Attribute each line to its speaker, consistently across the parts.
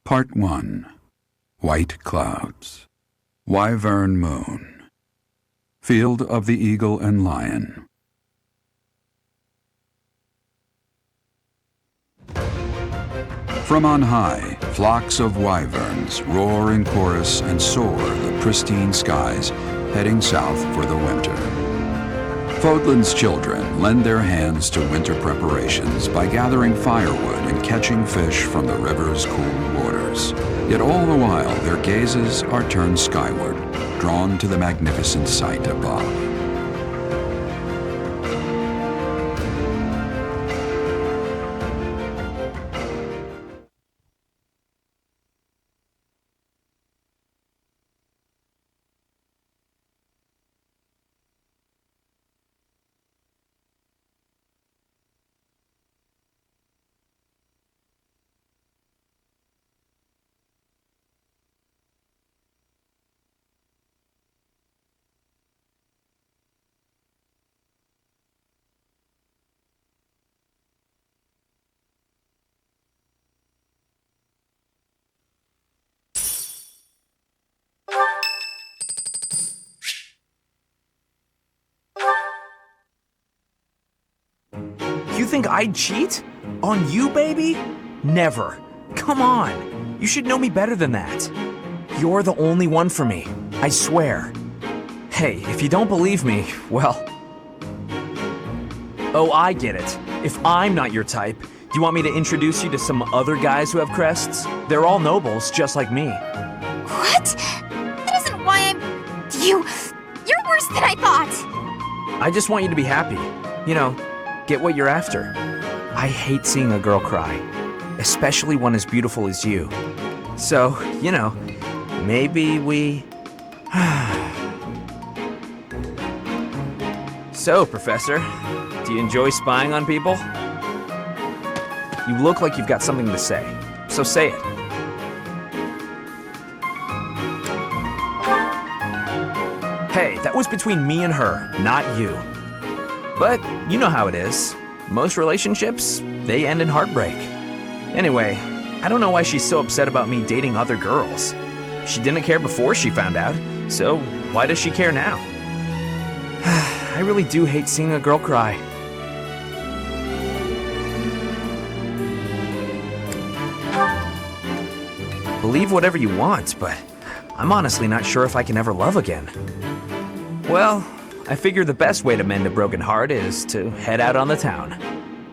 Speaker 1: Part 1. White Clouds. Wyvern Moon. Field of the Eagle and Lion. From on high, flocks of wyverns roar in chorus and soar the pristine skies, heading south for the winter. Fodlan's children lend their hands to winter preparations by gathering firewood and catching fish from the river's cool waters. Yet all the while their gazes are turned skyward, drawn to the magnificent sight above.
Speaker 2: You think I'd cheat? On you, baby? Never. Come on. You should know me better than that. You're the only one for me. I swear. Hey, if you don't believe me, well... Oh, I get it. If I'm not your type, do you want me to introduce you to some other guys who have crests? They're all nobles, just like me.
Speaker 3: What? That isn't why I'm... You're worse than I thought.
Speaker 2: I just want you to be happy. You know, get what you're after. I hate seeing a girl cry, especially one as beautiful as you. So, you know, maybe we... So, Professor, do you enjoy spying on people? You look like you've got something to say, so say it. Hey, that was between me and her, not you. But you know how it is. Most relationships, they end in heartbreak. Anyway, I don't know why she's so upset about me dating other girls. She didn't care before she found out, so why does she care now? I really do hate seeing a girl cry. Believe whatever you want, but I'm honestly not sure if I can ever love again. Well, I figure the best way to mend a broken heart is to head out on the town.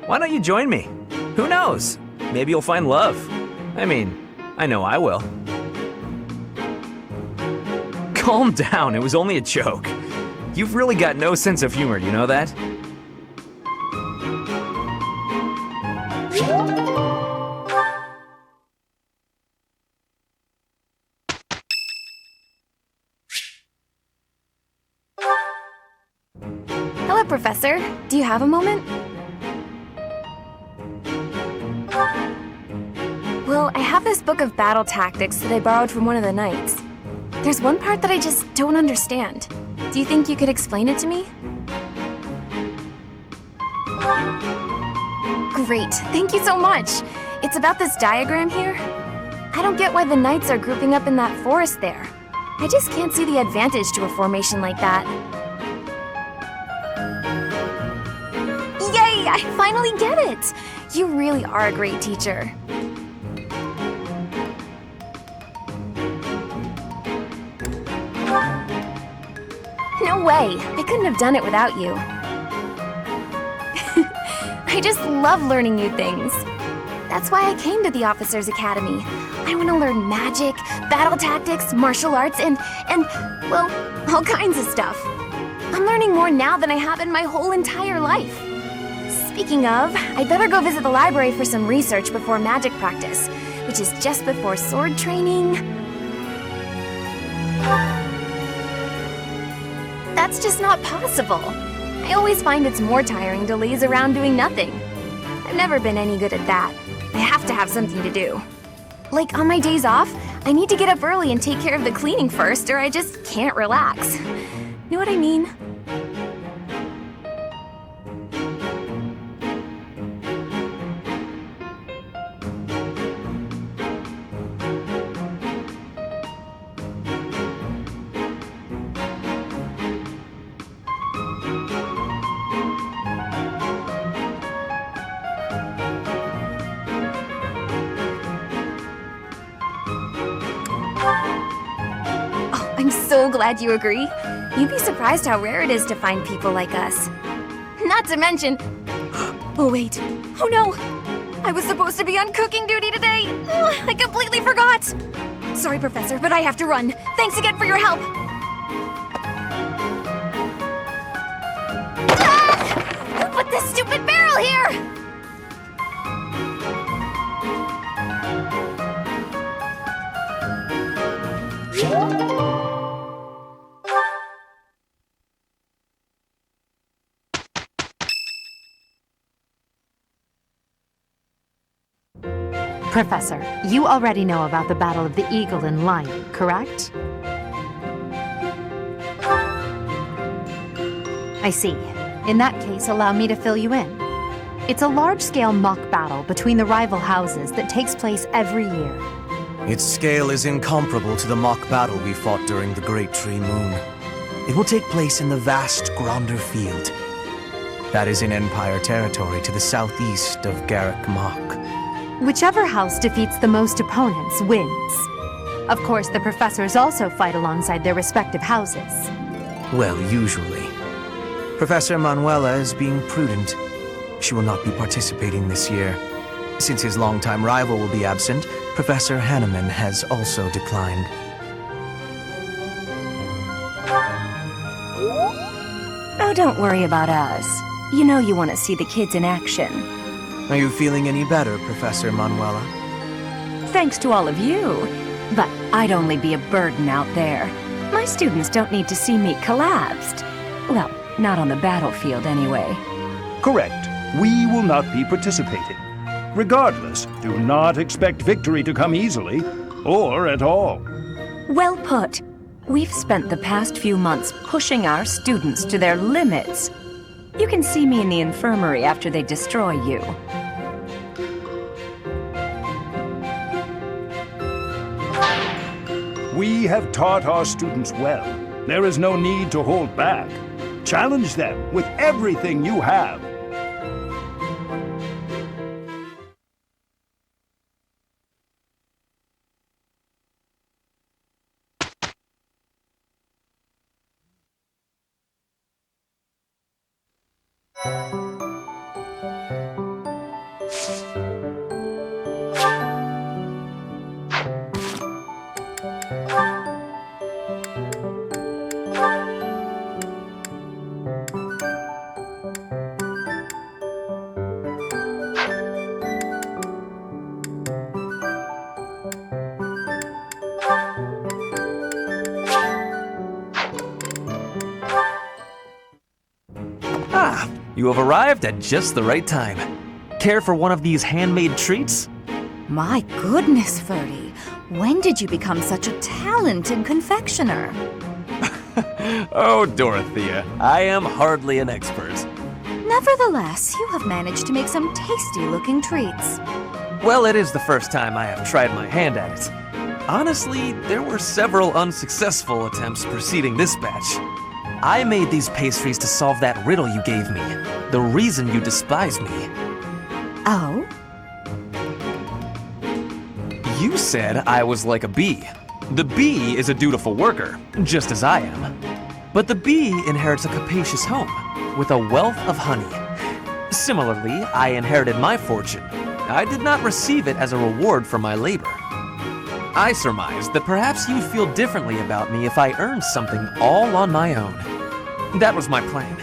Speaker 2: Why don't you join me? Who knows? Maybe you'll find love. I mean, I know I will. Calm down, it was only a joke. You've really got no sense of humor, you know that?
Speaker 3: Hello, Professor. Do you have a moment? Well, I have this book of battle tactics that I borrowed from one of the knights. There's one part that I just don't understand. Do you think you could explain it to me? Great, thank you so much. It's about this diagram here. I don't get why the knights are grouping up in that forest there. I just can't see the advantage to a formation like that. Yay, I finally get it! You really are a great teacher. No way, I couldn't have done it without you. I just love learning new things. That's why I came to the Officers Academy. I want to learn magic, battle tactics, martial arts, and, well, all kinds of stuff. I'm learning more now than I have in my whole entire life. Speaking of, I'd better go visit the library for some research before magic practice, which is just before sword training. That's just not possible. I always find it's more tiring to laze around doing nothing. I've never been any good at that. I have to have something to do. Like on my days off, I need to get up early and take care of the cleaning first, or I just can't relax. Know what I mean? so glad you agree. You'd be surprised how rare it is to find people like us. Not to mention... Oh, wait. Oh, no. I was supposed to be on cooking duty today. I completely forgot. Sorry, Professor, but I have to run. Thanks again for your help. Who put this stupid barrel here?
Speaker 4: Professor, you already know about the Battle of the Eagle and Lion, correct? I see. In that case, allow me to fill you in. It's a large-scale mock battle between the rival houses that takes place every year.
Speaker 5: Its scale is incomparable to the mock battle we fought during the Great Tree Moon. It will take place in the vast Gronder Field. That is in Empire territory to the southeast of Garrick Mach.
Speaker 4: Whichever house defeats the most opponents wins. Of course, the professors also fight alongside their respective houses.
Speaker 5: Well, usually. Professor Manuela is being prudent. She will not be participating this year. Since his longtime rival will be absent, Professor Hanneman has also declined.
Speaker 6: Oh, don't worry about us. You know you want to see the kids in action.
Speaker 5: Are you feeling any better, Professor Manuela?
Speaker 6: Thanks to all of you. But I'd only be a burden out there. My students don't need to see me collapsed. Well, not on the battlefield anyway.
Speaker 7: Correct. We will not be participating. Regardless, do not expect victory to come easily, or at all.
Speaker 6: Well put. We've spent the past few months pushing our students to their limits. You can see me in the infirmary after they destroy you.
Speaker 7: We have taught our students well. There is no need to hold back. Challenge them with everything you have.
Speaker 2: You have arrived at just the right time. Care for one of these handmade treats?
Speaker 8: My goodness, Ferdy. When did you become such a talented confectioner?
Speaker 2: Oh, Dorothea, I am hardly an expert.
Speaker 8: Nevertheless, you have managed to make some tasty-looking treats.
Speaker 2: Well, it is the first time I have tried my hand at it. Honestly, there were several unsuccessful attempts preceding this batch. I made these pastries to solve that riddle you gave me. The reason you despise me.
Speaker 8: Oh?
Speaker 2: You said I was like a bee. The bee is a dutiful worker, just as I am. But the bee inherits a capacious home, with a wealth of honey. Similarly, I inherited my fortune. I did not receive it as a reward for my labor. I surmised that perhaps you'd feel differently about me if I earned something all on my own. That was my plan,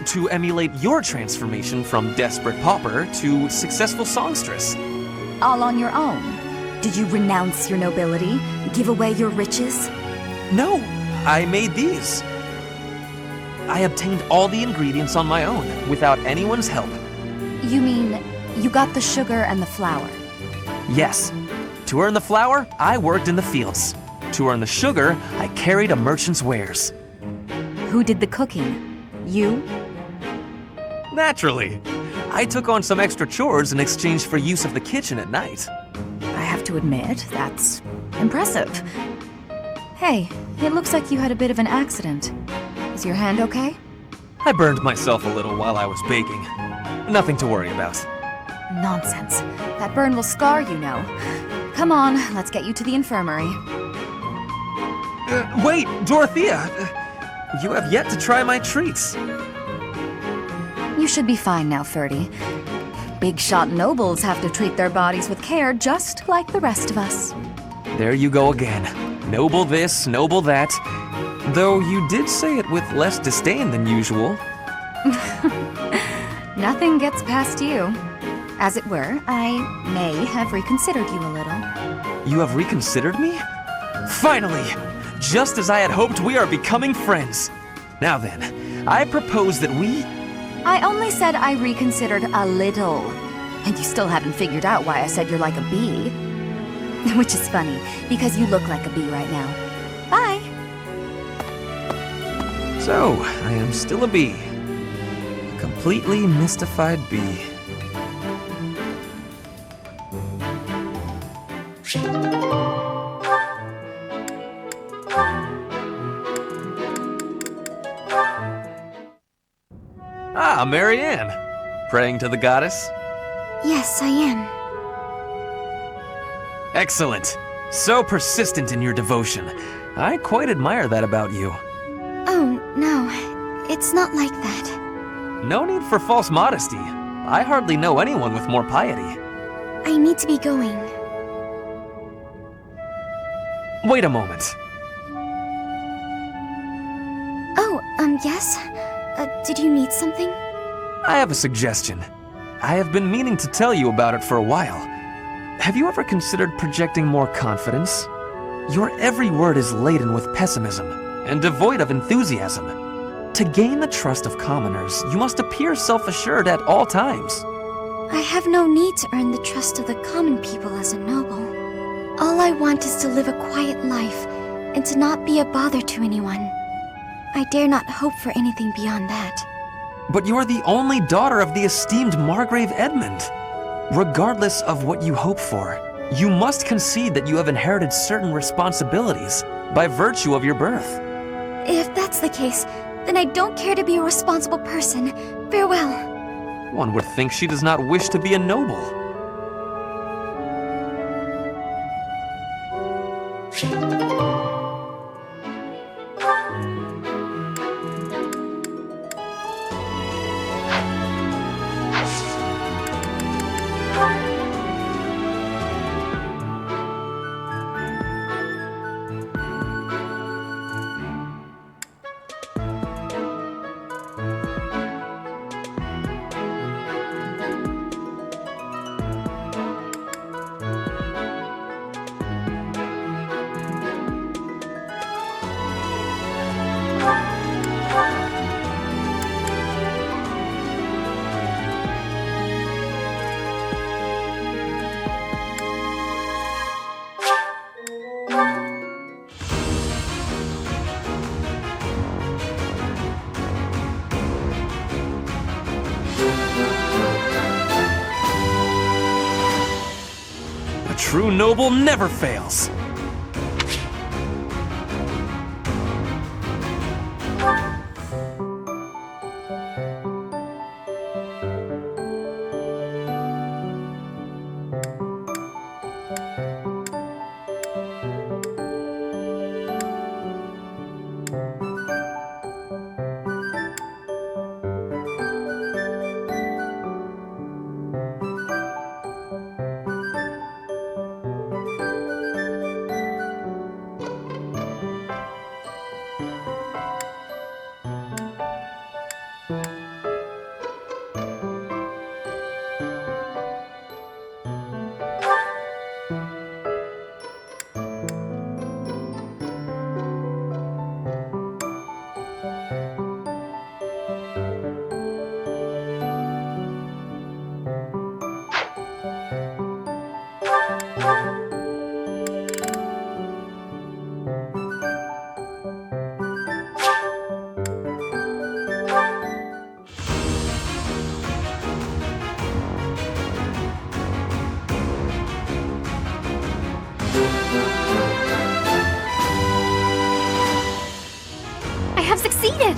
Speaker 2: to emulate your transformation from desperate pauper to successful songstress.
Speaker 8: All on your own? Did you renounce your nobility? Give away your riches?
Speaker 2: No, I made these. I obtained all the ingredients on my own, without anyone's help.
Speaker 8: You mean, you got the sugar and the flour?
Speaker 2: Yes. To earn the flour, I worked in the fields. To earn the sugar, I carried a merchant's wares.
Speaker 8: Who did the cooking? You?
Speaker 2: Naturally. I took on some extra chores in exchange for use of the kitchen at night.
Speaker 8: I have to admit, that's impressive. Hey, it looks like you had a bit of an accident. Is your hand okay?
Speaker 2: I burned myself a little while I was baking. Nothing to worry about.
Speaker 8: Nonsense. That burn will scar you, know. Come on, let's get you to the infirmary.
Speaker 2: Wait, Dorothea! You have yet to try my treats.
Speaker 8: You should be fine now, Ferdy. Big shot nobles have to treat their bodies with care just like the rest of us.
Speaker 2: There you go again. Noble this, noble that. Though you did say it with less disdain than usual.
Speaker 8: Nothing gets past you. As it were, I may have reconsidered you a little.
Speaker 2: You have reconsidered me? Finally! Just as I had hoped, we are becoming friends. Now then, I propose that we...
Speaker 8: I only said I reconsidered a little. And you still haven't figured out why I said you're like a bee. Which is funny, because you look like a bee right now. Bye!
Speaker 2: So, I am still a bee. A completely mystified bee. Ah, Marianne. Praying to the goddess?
Speaker 3: Yes, I am.
Speaker 2: Excellent. So persistent in your devotion. I quite admire that about you.
Speaker 3: Oh, no. It's not like that.
Speaker 2: No need for false modesty. I hardly know anyone with more piety.
Speaker 3: I need to be going.
Speaker 2: Wait a moment.
Speaker 3: Oh, yes? Did you need something?
Speaker 2: I have a suggestion. I have been meaning to tell you about it for a while. Have you ever considered projecting more confidence? Your every word is laden with pessimism and devoid of enthusiasm. To gain the trust of commoners, you must appear self-assured at all times.
Speaker 3: I have no need to earn the trust of the common people as a noble. All I want is to live a quiet life and to not be a bother to anyone. I dare not hope for anything beyond that.
Speaker 2: But you are the only daughter of the esteemed Margrave Edmund. Regardless of what you hope for, you must concede that you have inherited certain responsibilities by virtue of your birth.
Speaker 3: If that's the case, then I don't care to be a responsible person. Farewell.
Speaker 2: One would think she does not wish to be a noble. A true noble never fails.
Speaker 3: I have succeeded!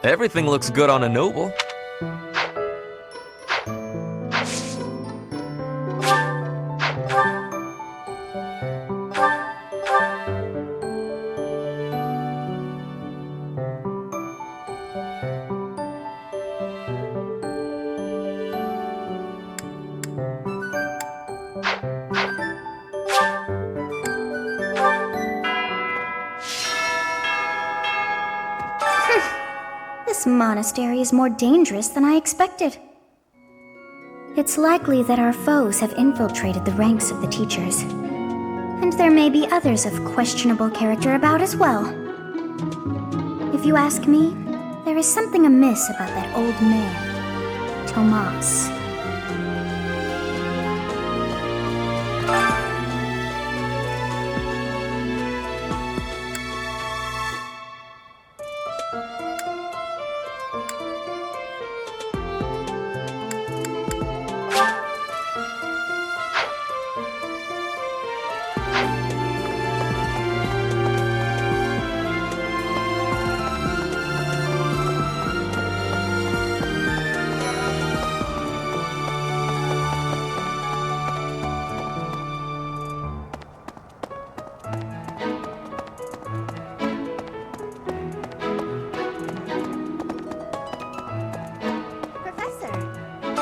Speaker 2: Everything looks good on a noble.
Speaker 9: This monastery is more dangerous than I expected. It's likely that our foes have infiltrated the ranks of the teachers. And there may be others of questionable character about as well. If you ask me, there is something amiss about that old man, Tomas.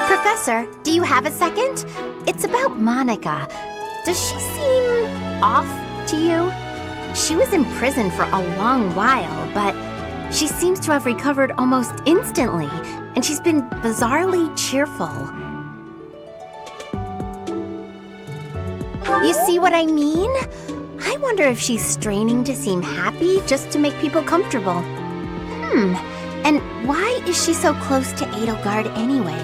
Speaker 3: Professor, do you have a second? It's about Monica. Does she seem off to you? She was in prison for a long while, but she seems to have recovered almost instantly, and she's been bizarrely cheerful. You see what I mean? I wonder if she's straining to seem happy just to make people comfortable. And why is she so close to Edelgard anyway?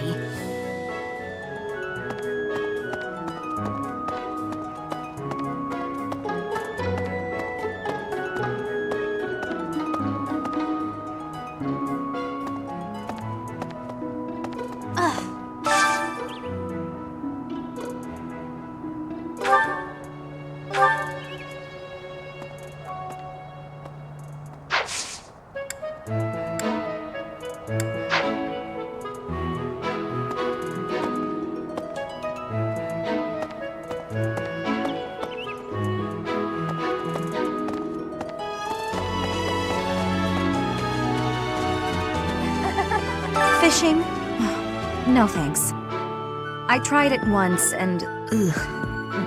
Speaker 8: Fishing? No thanks. I tried it once and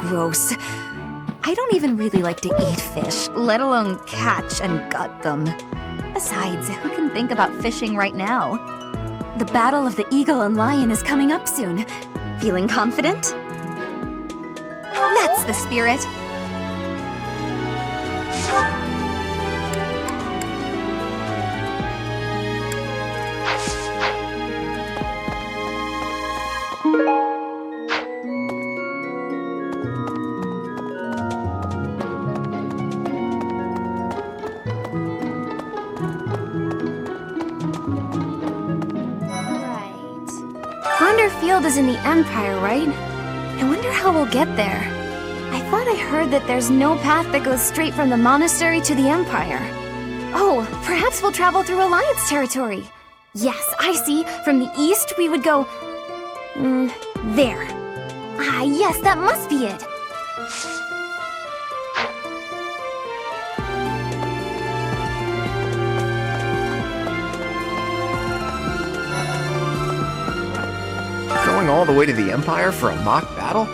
Speaker 8: gross. I don't even really like to eat fish, let alone catch and gut them. Besides, who can think about fishing right now? The Battle of the Eagle and Lion is coming up soon. Feeling confident? That's the spirit.
Speaker 3: Gronder Field is in the Empire, right? I wonder how we'll get there. I thought I heard that there's no path that goes straight from the monastery to the Empire. Oh, perhaps we'll travel through Alliance territory. Yes, I see. From the east, we would go... there. Ah, yes, that must be it.
Speaker 2: Going all the way to the Empire for a mock battle?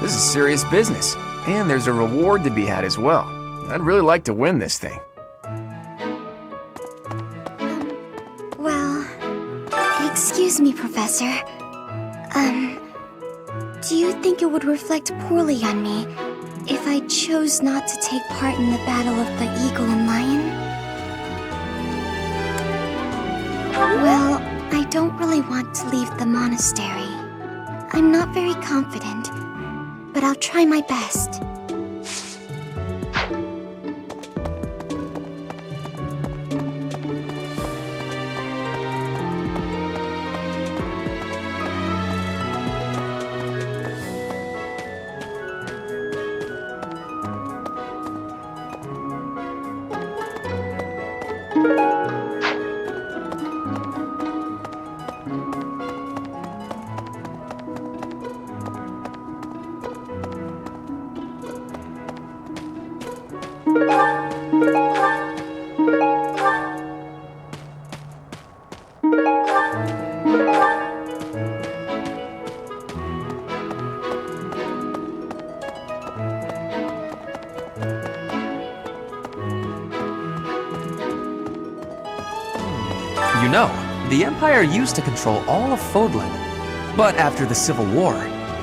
Speaker 2: This is serious business, and there's a reward to be had as well. I'd really like to win this thing.
Speaker 9: Well, excuse me, Professor. Do you think it would reflect poorly on me if I chose not to take part in the battle of the Eagle and Lion? Well, I don't really want to leave the monastery. I'm not very confident, but I'll try my best.
Speaker 2: You know, the Empire used to control all of Fodlan. But after the Civil War,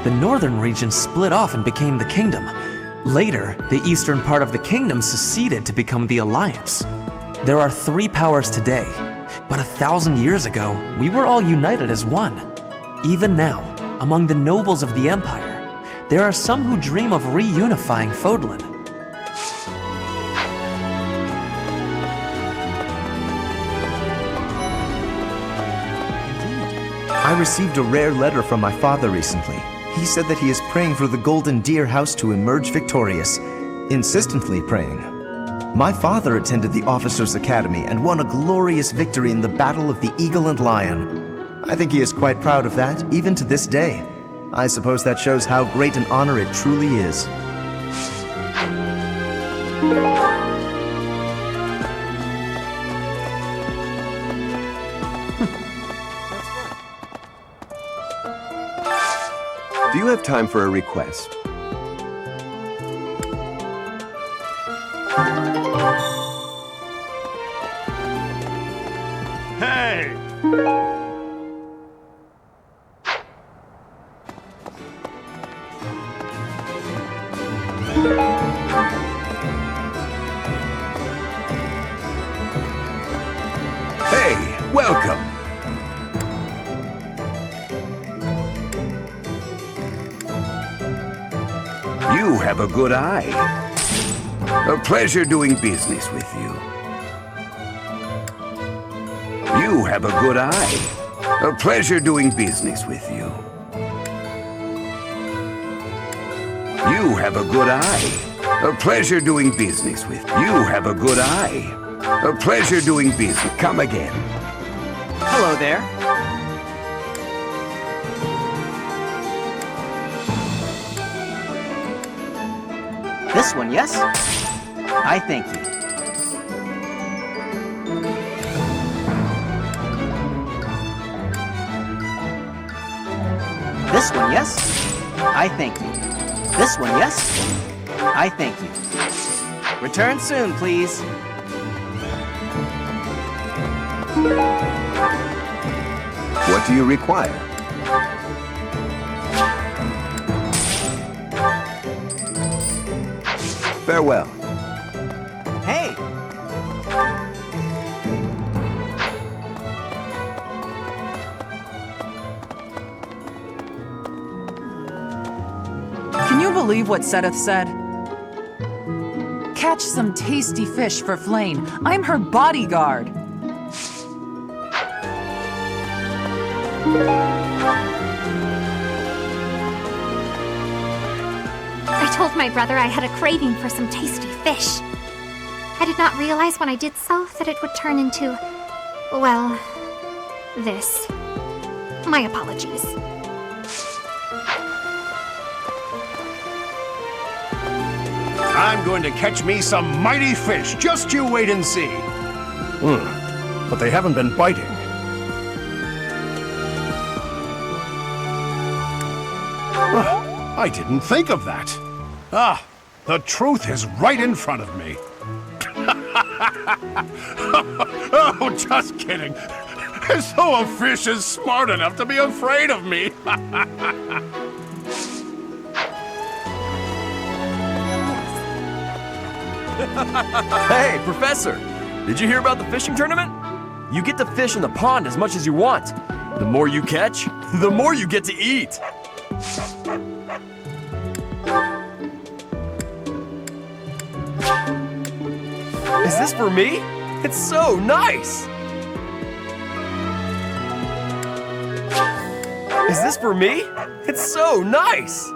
Speaker 2: the northern region split off and became the Kingdom. Later, the eastern part of the Kingdom seceded to become the Alliance. There are 3 powers today, but 1,000 years ago, we were all united as one. Even now, among the nobles of the Empire, there are some who dream of reunifying Fodlan.
Speaker 10: I received a rare letter from my father recently. He said that he is praying for the Golden Deer House to emerge victorious. Insistently praying. My father attended the Officers' Academy and won a glorious victory in the Battle of the Eagle and Lion. I think he is quite proud of that, even to this day. I suppose that shows how great an honor it truly is.
Speaker 11: Do you have time for a request?
Speaker 7: Hey!
Speaker 11: Hey, welcome! You have a good eye. A pleasure doing business with you. You have a good eye. A pleasure doing business with you. You have a good eye. A pleasure doing business with you. You have a good eye. A pleasure doing business. Come again.
Speaker 12: Hello there. This one, yes? I thank you. This one, yes? I thank you. This one, yes? I thank you. Return soon, please.
Speaker 11: What do you require? Farewell.
Speaker 12: Hey!
Speaker 13: Can you believe what Sedith said? Catch some tasty fish for Flame. I'm her bodyguard.
Speaker 3: I told my brother I had a craving for some tasty fish. I did not realize when I did so that it would turn into, well, this. My apologies.
Speaker 7: I'm going to catch me some mighty fish. Just you wait and see. But they haven't been biting. I didn't think of that. Ah, the truth is right in front of me. Oh, just kidding. As though a fish is smart enough to be afraid of me.
Speaker 14: Hey, Professor! Did you hear about the fishing tournament? You get to fish in the pond as much as you want. The more you catch, the more you get to eat. Is this for me? It's so nice! Is this for me? It's so nice!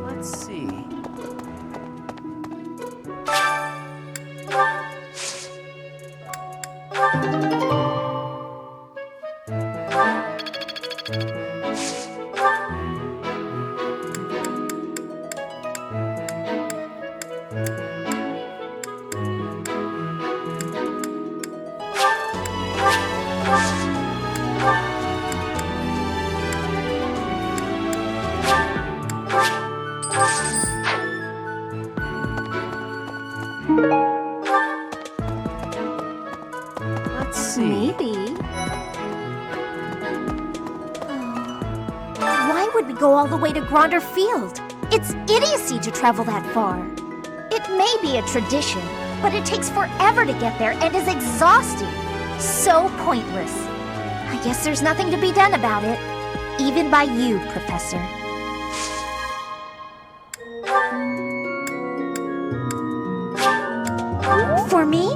Speaker 12: Let's see. Let's see.
Speaker 9: Maybe. Why would we go all the way to Gronder Field? It's idiocy to travel that far. It may be a tradition, but it takes forever to get there and is exhausting. So pointless. I guess there's nothing to be done about it. Even by you, Professor. For me?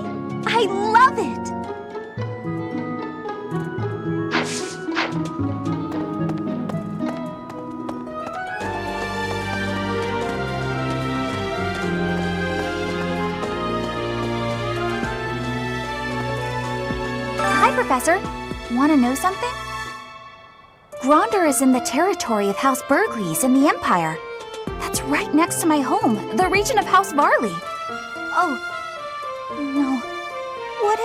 Speaker 9: I love it! Hi, Professor. Want to know something? Gronder is in the territory of House Burgleys in the Empire. That's right next to my home, the region of House Varley. Oh, no. What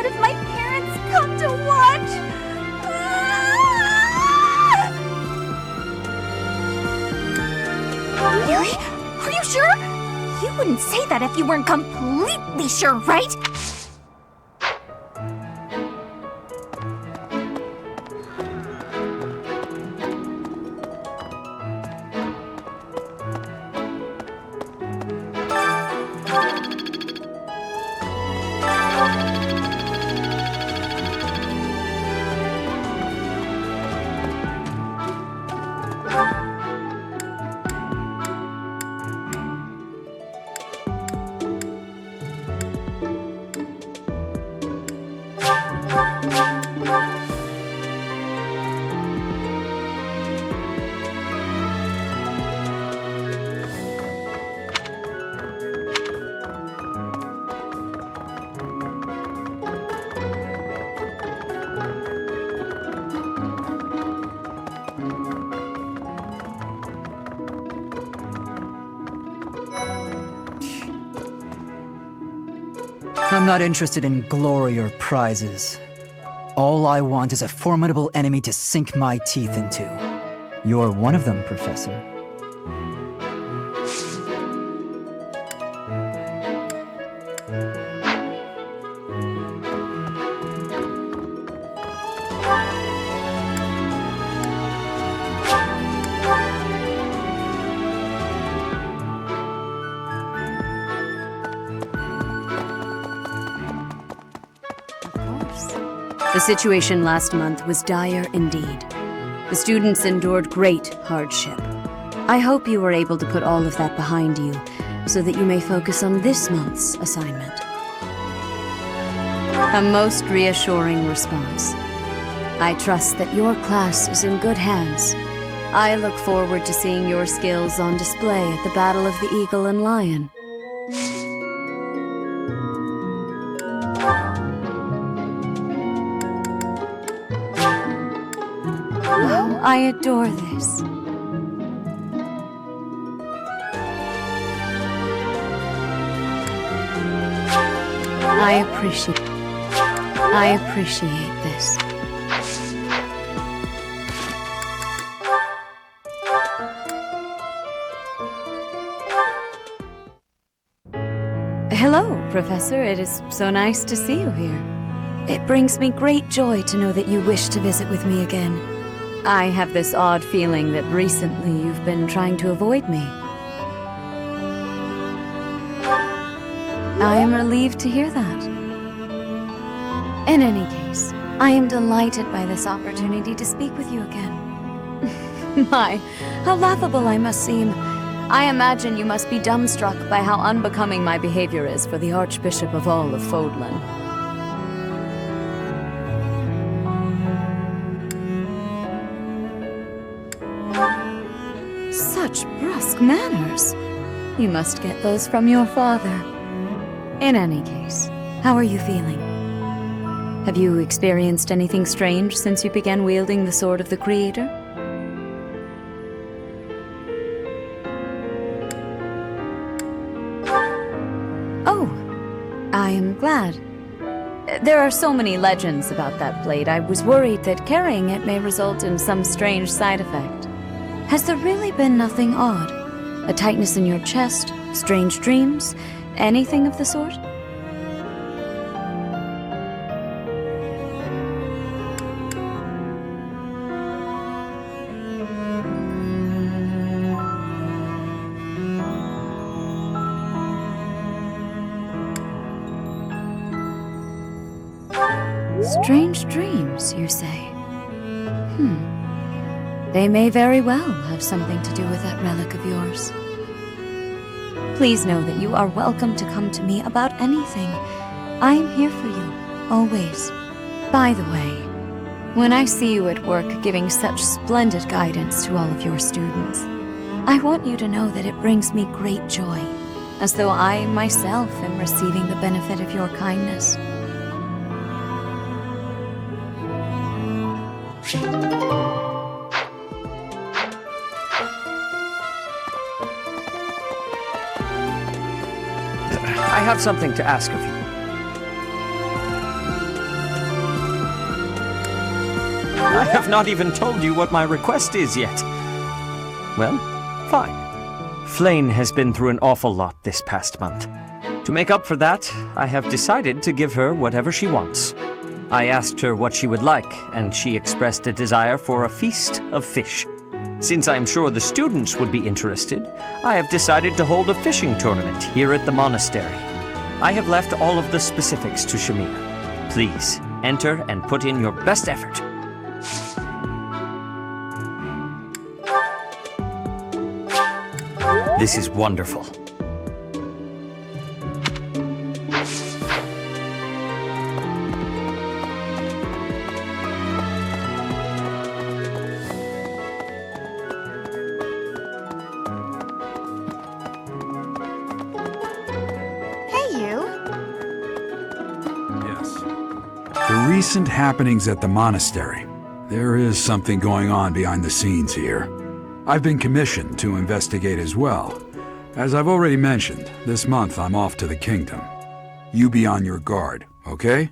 Speaker 9: if my parents come to watch? Ah! Really? Are you sure? You wouldn't say that if you weren't completely sure, right?
Speaker 15: I'm not interested in glory or prizes. All I want is a formidable enemy to sink my teeth into. You're one of them, Professor.
Speaker 6: The situation last month was dire indeed. The students endured great hardship. I hope you were able to put all of that behind you, so that you may focus on this month's assignment. A most reassuring response. I trust that your class is in good hands. I look forward to seeing your skills on display at the Battle of the Eagle and Lion. Oh, I adore this. I appreciate this. Hello, Professor. It is so nice to see you here. It brings me great joy to know that you wish to visit with me again. I have this odd feeling that recently you've been trying to avoid me. I am relieved to hear that. In any case, I am delighted by this opportunity to speak with you again. My, how laughable I must seem. I imagine you must be dumbstruck by how unbecoming my behavior is for the Archbishop of all of Fodlan. Such brusque manners. You must get those from your father. In any case, how are you feeling? Have you experienced anything strange since you began wielding the Sword of the Creator? Oh, I am glad. There are so many legends about that blade. I was worried that carrying it may result in some strange side effect. Has there really been nothing odd? A tightness in your chest? Strange dreams? Anything of the sort? Strange dreams, you say? They may very well have something to do with that relic of yours. Please know that you are welcome to come to me about anything. I am here for you, always. By the way, when I see you at work giving such splendid guidance to all of your students, I want you to know that it brings me great joy, as though I myself am receiving the benefit of your kindness.
Speaker 14: I have something to ask of you. I have not even told you what my request is yet. Well, fine. Flane has been through an awful lot this past month. To make up for that, I have decided to give her whatever she wants. I asked her what she would like, and she expressed a desire for a feast of fish. Since I am sure the students would be interested, I have decided to hold a fishing tournament here at the monastery. I have left all of the specifics to Shamir. Please, enter and put in your best effort. This is wonderful.
Speaker 1: Recent happenings at the monastery. There is something going on behind the scenes here. I've been commissioned to investigate as well. As I've already mentioned, this month I'm off to the kingdom. You be on your guard, okay?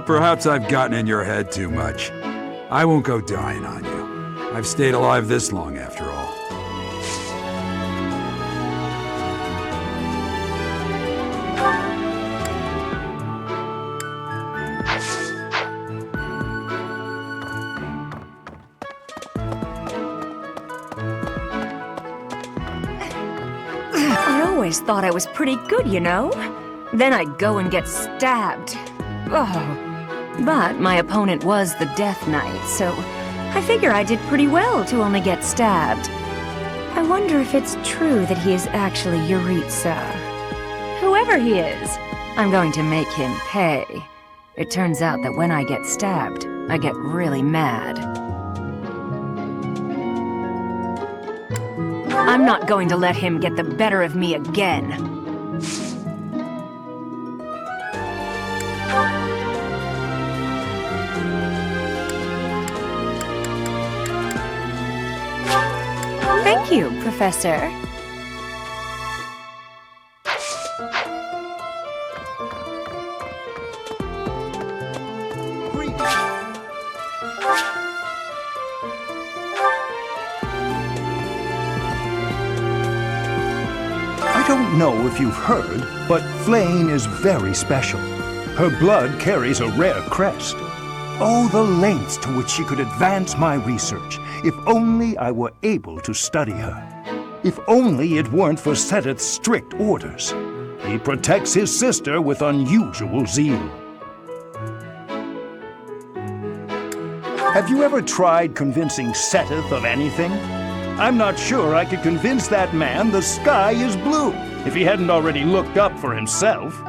Speaker 1: Perhaps I've gotten in your head too much. I won't go dying on you. I've stayed alive this long after all.
Speaker 6: I always thought I was pretty good, you know? Then I'd go and get stabbed. Oh. But my opponent was the Death Knight, so I figure I did pretty well to only get stabbed. I wonder if it's true that he is actually Yuritsa. Whoever he is, I'm going to make him pay. It turns out that when I get stabbed, I get really mad. I'm not going to let him get the better of me again. Thank you, Professor.
Speaker 7: I don't know if you've heard, but Flame is very special. Her blood carries a rare crest. Oh, the lengths to which she could advance my research, if only I were able to study her. If only it weren't for Seteth's strict orders. He protects his sister with unusual zeal. Have you ever tried convincing Seteth of anything? I'm not sure I could convince that man the sky is blue, if he hadn't already looked up for himself.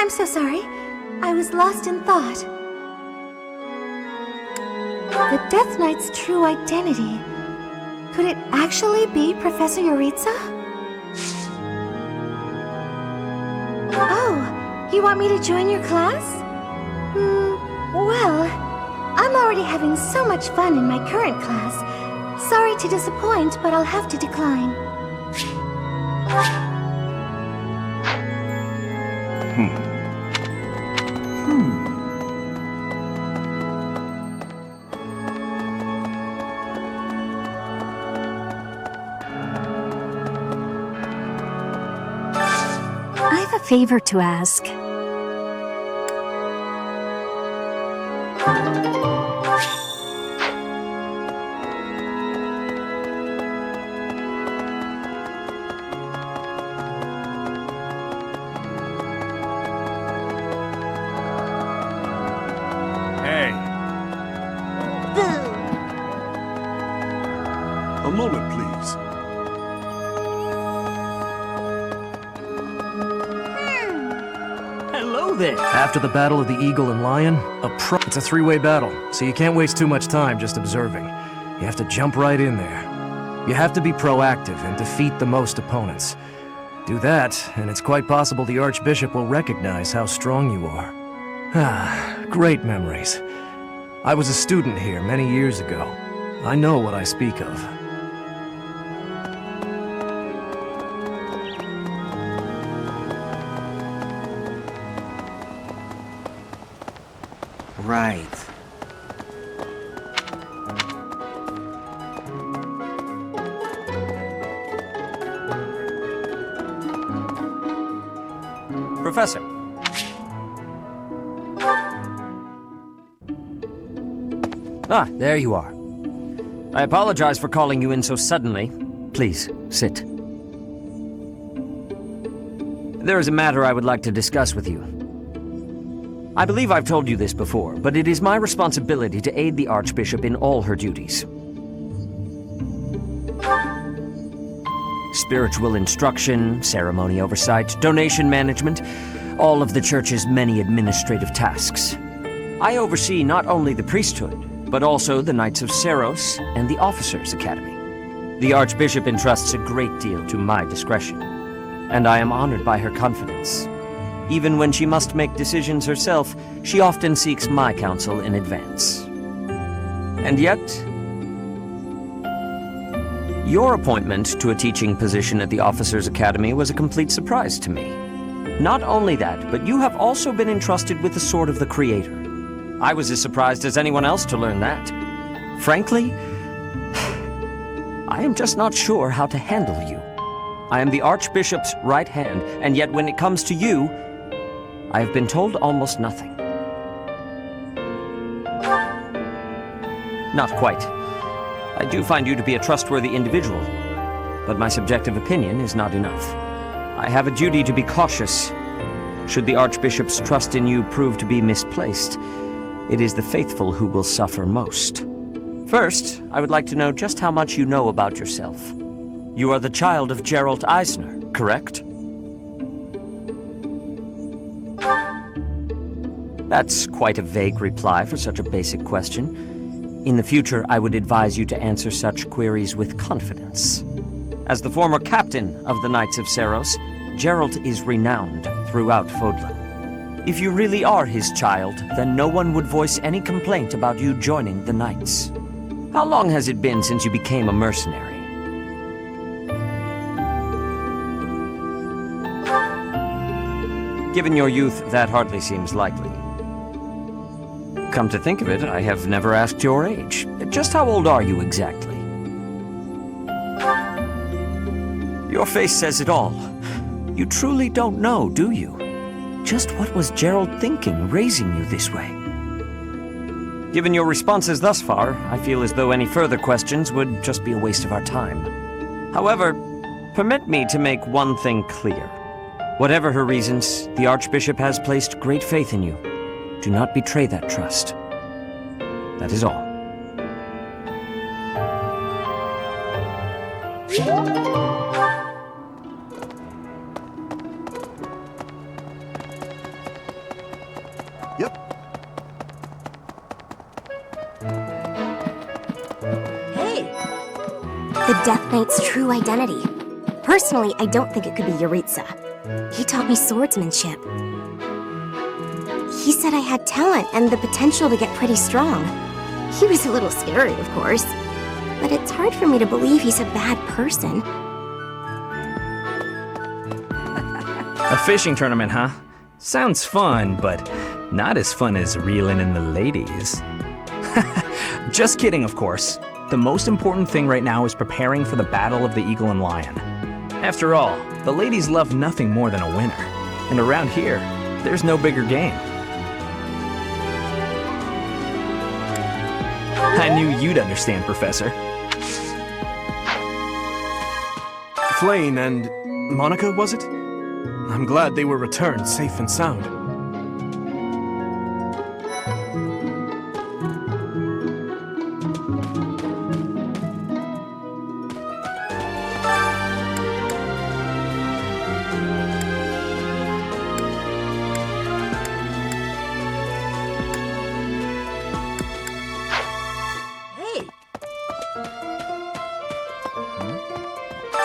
Speaker 9: I'm so sorry. I was lost in thought. The Death Knight's true identity. Could it actually be Professor Yuritsa? Oh, you want me to join your class? Well, I'm already having so much fun in my current class. Sorry to disappoint, but I'll have to decline.
Speaker 6: I have a favor to ask.
Speaker 7: Hey.
Speaker 16: A moment, please.
Speaker 14: Hello there. After the Battle of the Eagle and Lion, it's a three-way battle, so you can't waste too much time just observing. You have to jump right in there. You have to be proactive and defeat the most opponents. Do that, and it's quite possible the Archbishop will recognize how strong you are. Ah, great memories. I was a student here many years ago. I know what I speak of.
Speaker 12: Right.
Speaker 14: Professor. Ah, there you are. I apologize for calling you in so suddenly. Please, sit. There is a matter I would like to discuss with you. I believe I've told you this before, but it is my responsibility to aid the Archbishop in all her duties. Spiritual instruction, ceremony oversight, donation management, all of the church's many administrative tasks. I oversee not only the priesthood, but also the Knights of Seros and the Officers' Academy. The Archbishop entrusts a great deal to my discretion, and I am honored by her confidence. Even when she must make decisions herself, she often seeks my counsel in advance. And yet, your appointment to a teaching position at the Officers' Academy was a complete surprise to me. Not only that, but you have also been entrusted with the Sword of the Creator. I was as surprised as anyone else to learn that. Frankly, I am just not sure how to handle you. I am the Archbishop's right hand, and yet when it comes to you, I have been told almost nothing. Not quite. I do find you to be a trustworthy individual, but my subjective opinion is not enough. I have a duty to be cautious. Should the Archbishop's trust in you prove to be misplaced, it is the faithful who will suffer most. First, I would like to know just how much you know about yourself. You are the child of Geralt Eisner, correct? That's quite a vague reply for such a basic question. In the future, I would advise you to answer such queries with confidence. As the former captain of the Knights of Seros, Geralt is renowned throughout Fodlan. If you really are his child, then no one would voice any complaint about you joining the Knights. How long has it been since you became a mercenary? Given your youth, that hardly seems likely. Come to think of it, I have never asked your age. Just how old are you exactly? Your face says it all. You truly don't know, do you? Just what was Gerald thinking, raising you this way? Given your responses thus far, I feel as though any further questions would just be a waste of our time. However, permit me to make one thing clear. Whatever her reasons, the Archbishop has placed great faith in you. Do not betray that trust. That is all.
Speaker 3: The Death Knight's true identity. Personally, I don't think it could be Yaritza. He taught me swordsmanship. He said I had talent and the potential to get pretty strong. He was a little scary, of course, but it's hard for me to believe he's a bad person.
Speaker 2: A fishing tournament, huh? Sounds fun, but not as fun as reeling in the ladies. Just kidding, of course. The most important thing right now is preparing for the Battle of the Eagle and Lion. After all, the ladies love nothing more than a winner. And around here, there's no bigger game. I knew you'd understand, Professor.
Speaker 5: Flayn and Monica, was it? I'm glad they were returned safe and sound.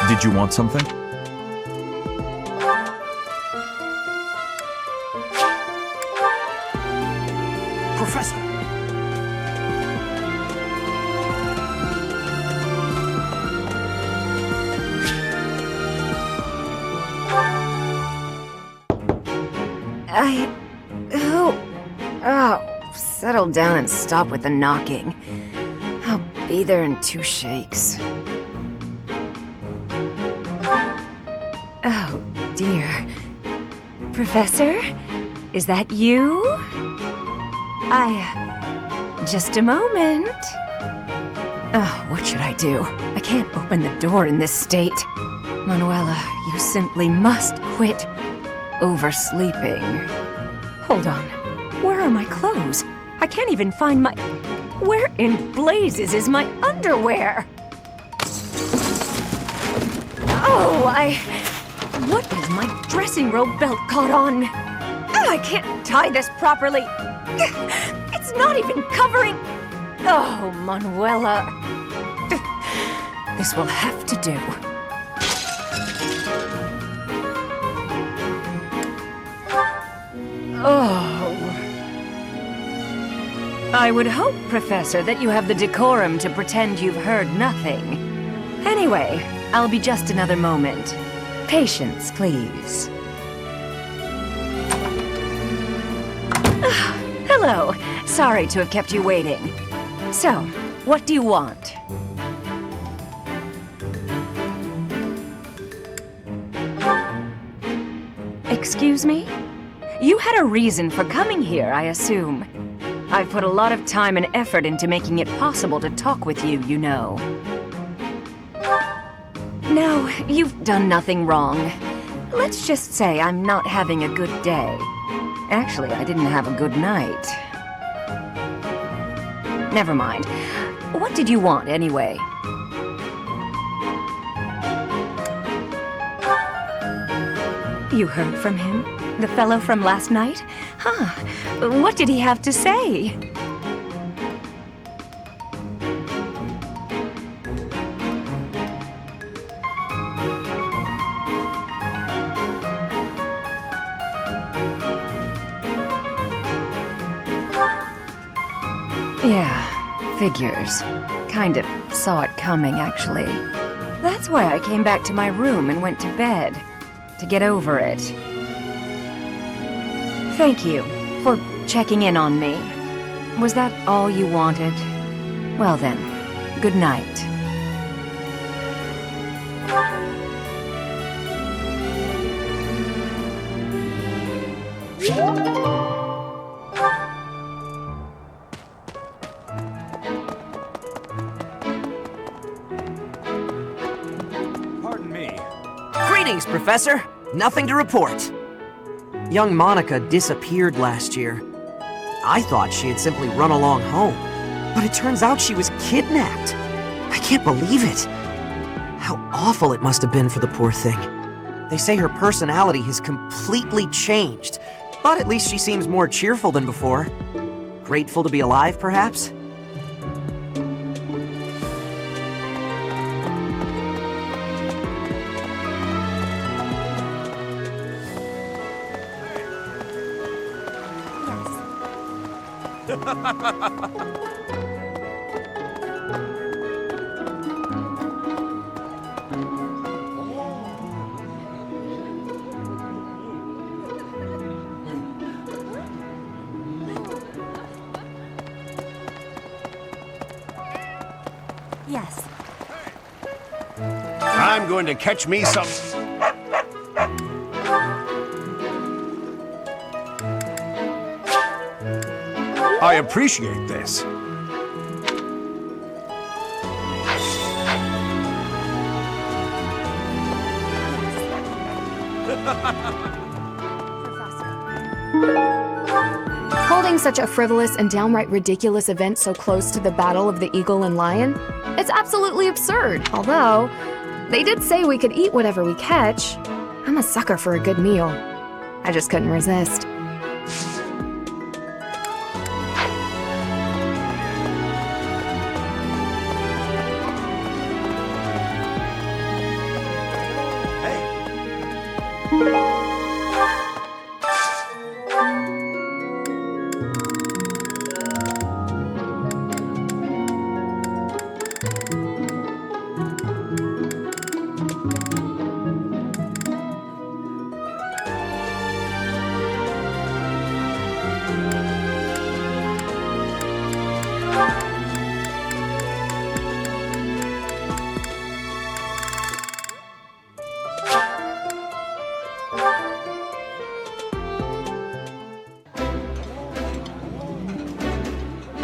Speaker 16: Did you want something?
Speaker 5: Professor!
Speaker 8: Settle down and stop with the knocking. I'll be there in 2 shakes. Oh, dear. Professor? Is that you? Just a moment. Oh, what should I do? I can't open the door in this state. Manuela, you simply must quit oversleeping. Hold on.
Speaker 17: Where are my clothes? I can't even find my... Where in blazes is my underwear? Oh, What is my dressing robe belt caught on? I can't tie this properly. It's not even covering... Oh, Manuela. This will have to do. Oh. I would hope, Professor, that you have the decorum to pretend you've heard nothing. Anyway, I'll be just another moment. Patience, please. Hello. Sorry to have kept you waiting. So, what do you want? Excuse me? You had a reason for coming here, I assume. I've put a lot of time and effort into making it possible to talk with you, you know. No, you've done nothing wrong. Let's just say I'm not having a good day. Actually, I didn't have a good night. Never mind. What did you want, anyway? You heard from him? The fellow from last night? Huh. What did he have to say? Yeah, figures. Kind of saw it coming, actually. That's why I came back to my room and went to bed. To get over it. Thank you for checking in on me. Was that all you wanted? Well then, good night.
Speaker 5: Pardon me.
Speaker 12: Greetings, Professor. Nothing to report. Young Monica disappeared last year. I thought she had simply run along home, but it turns out she was kidnapped. I can't believe it. How awful it must have been for the poor thing. They say her personality has completely changed, but at least she seems more cheerful than before. Grateful to be alive, perhaps?
Speaker 17: Yes.
Speaker 18: I'm going to catch me some... I appreciate this.
Speaker 19: Holding such a frivolous and downright ridiculous event so close to the Battle of the Eagle and Lion? It's absolutely absurd. Although, they did say we could eat whatever we catch. I'm a sucker for a good meal. I just couldn't resist.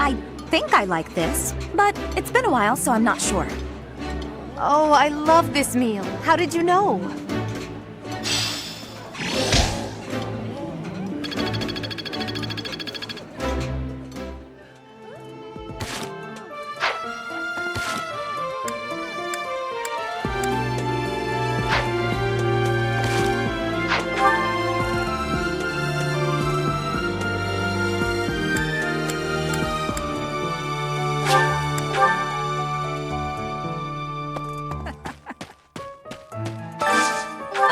Speaker 8: I think I like this, but it's been a while, so I'm not sure.
Speaker 4: Oh, I love this meal. How did you know?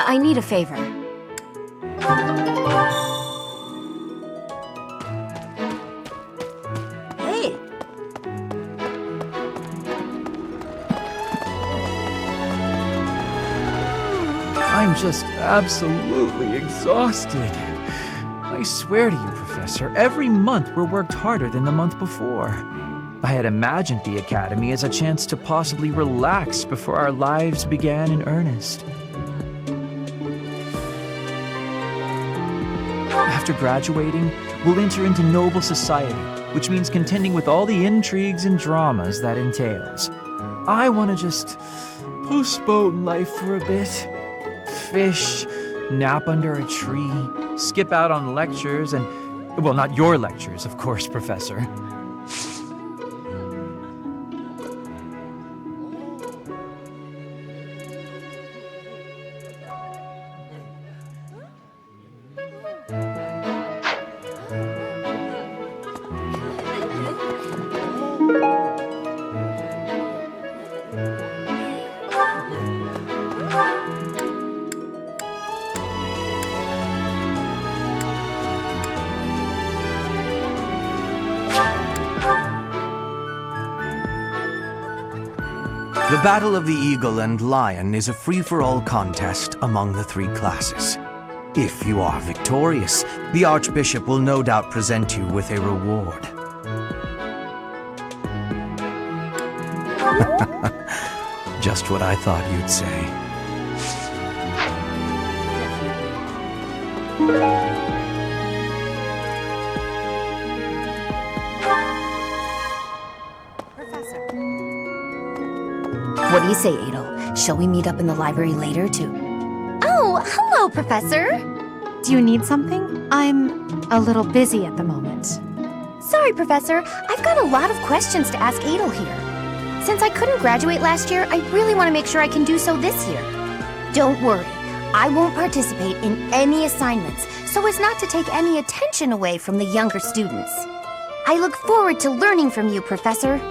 Speaker 8: I need a favor.
Speaker 6: Hey!
Speaker 20: I'm just absolutely exhausted. I swear to you, Professor, every month we're worked harder than the month before. I had imagined the Academy as a chance to possibly relax before our lives began in earnest. After graduating, we'll enter into noble society, which means contending with all the intrigues and dramas that entails. I want to just postpone life for a bit. Fish, nap under a tree, skip out on lectures, and, well, not your lectures, of course, Professor.
Speaker 5: The Battle of the Eagle and Lion is a free-for-all contest among the 3 classes. If you are victorious, the Archbishop will no doubt present you with a reward. Just what I thought you'd say.
Speaker 8: What do you say, Adel? Shall we meet up in the library later to...
Speaker 3: Oh, hello, Professor!
Speaker 4: Do you need something? I'm a little busy at the moment.
Speaker 3: Sorry, Professor. I've got a lot of questions to ask Adel here. Since I couldn't graduate last year, I really want to make sure I can do so this year. Don't worry. I won't participate in any assignments, so as not to take any attention away from the younger students. I look forward to learning from you, Professor.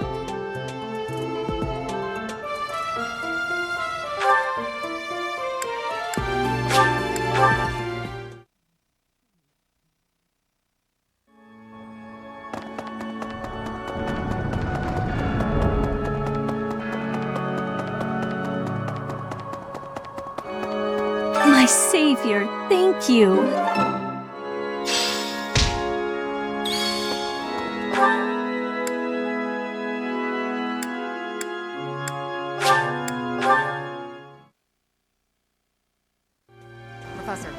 Speaker 6: My savior, thank you.
Speaker 8: Professor.